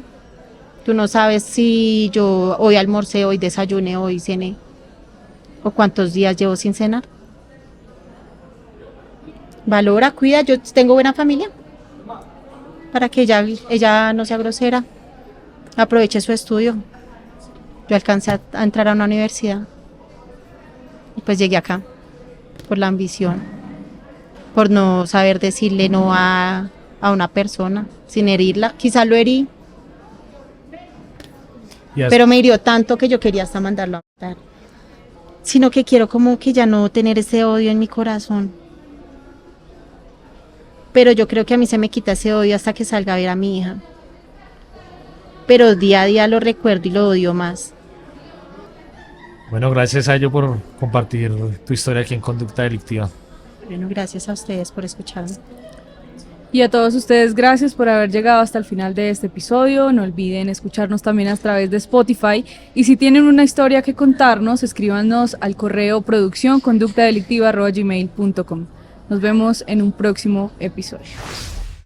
A: tú no sabes si yo hoy almorcé, hoy desayuné, hoy cené. O cuántos días llevo sin cenar. Valora, cuida, yo tengo buena familia. Para que ella no sea grosera. Aproveche su estudio. Yo alcancé a entrar a una universidad. Y pues llegué acá. Por la ambición. Por no saber decirle no a una persona. Sin herirla. Quizá lo herí. Pero me hirió tanto que yo quería hasta mandarlo a matar. Sino que quiero como que ya no tener ese odio en mi corazón. Pero yo creo que a mí se me quita ese odio hasta que salga a ver a mi hija. Pero día a día lo recuerdo y lo odio más.
C: Bueno, gracias a ello por compartir tu historia aquí en Conducta Delictiva.
A: Bueno, gracias a ustedes por escucharme.
B: Y a todos ustedes, gracias por haber llegado hasta el final de este episodio. No olviden escucharnos también a través de Spotify. Y si tienen una historia que contarnos, escríbanos al correo produccionconductadelictiva@gmail.com. Nos vemos en un próximo episodio.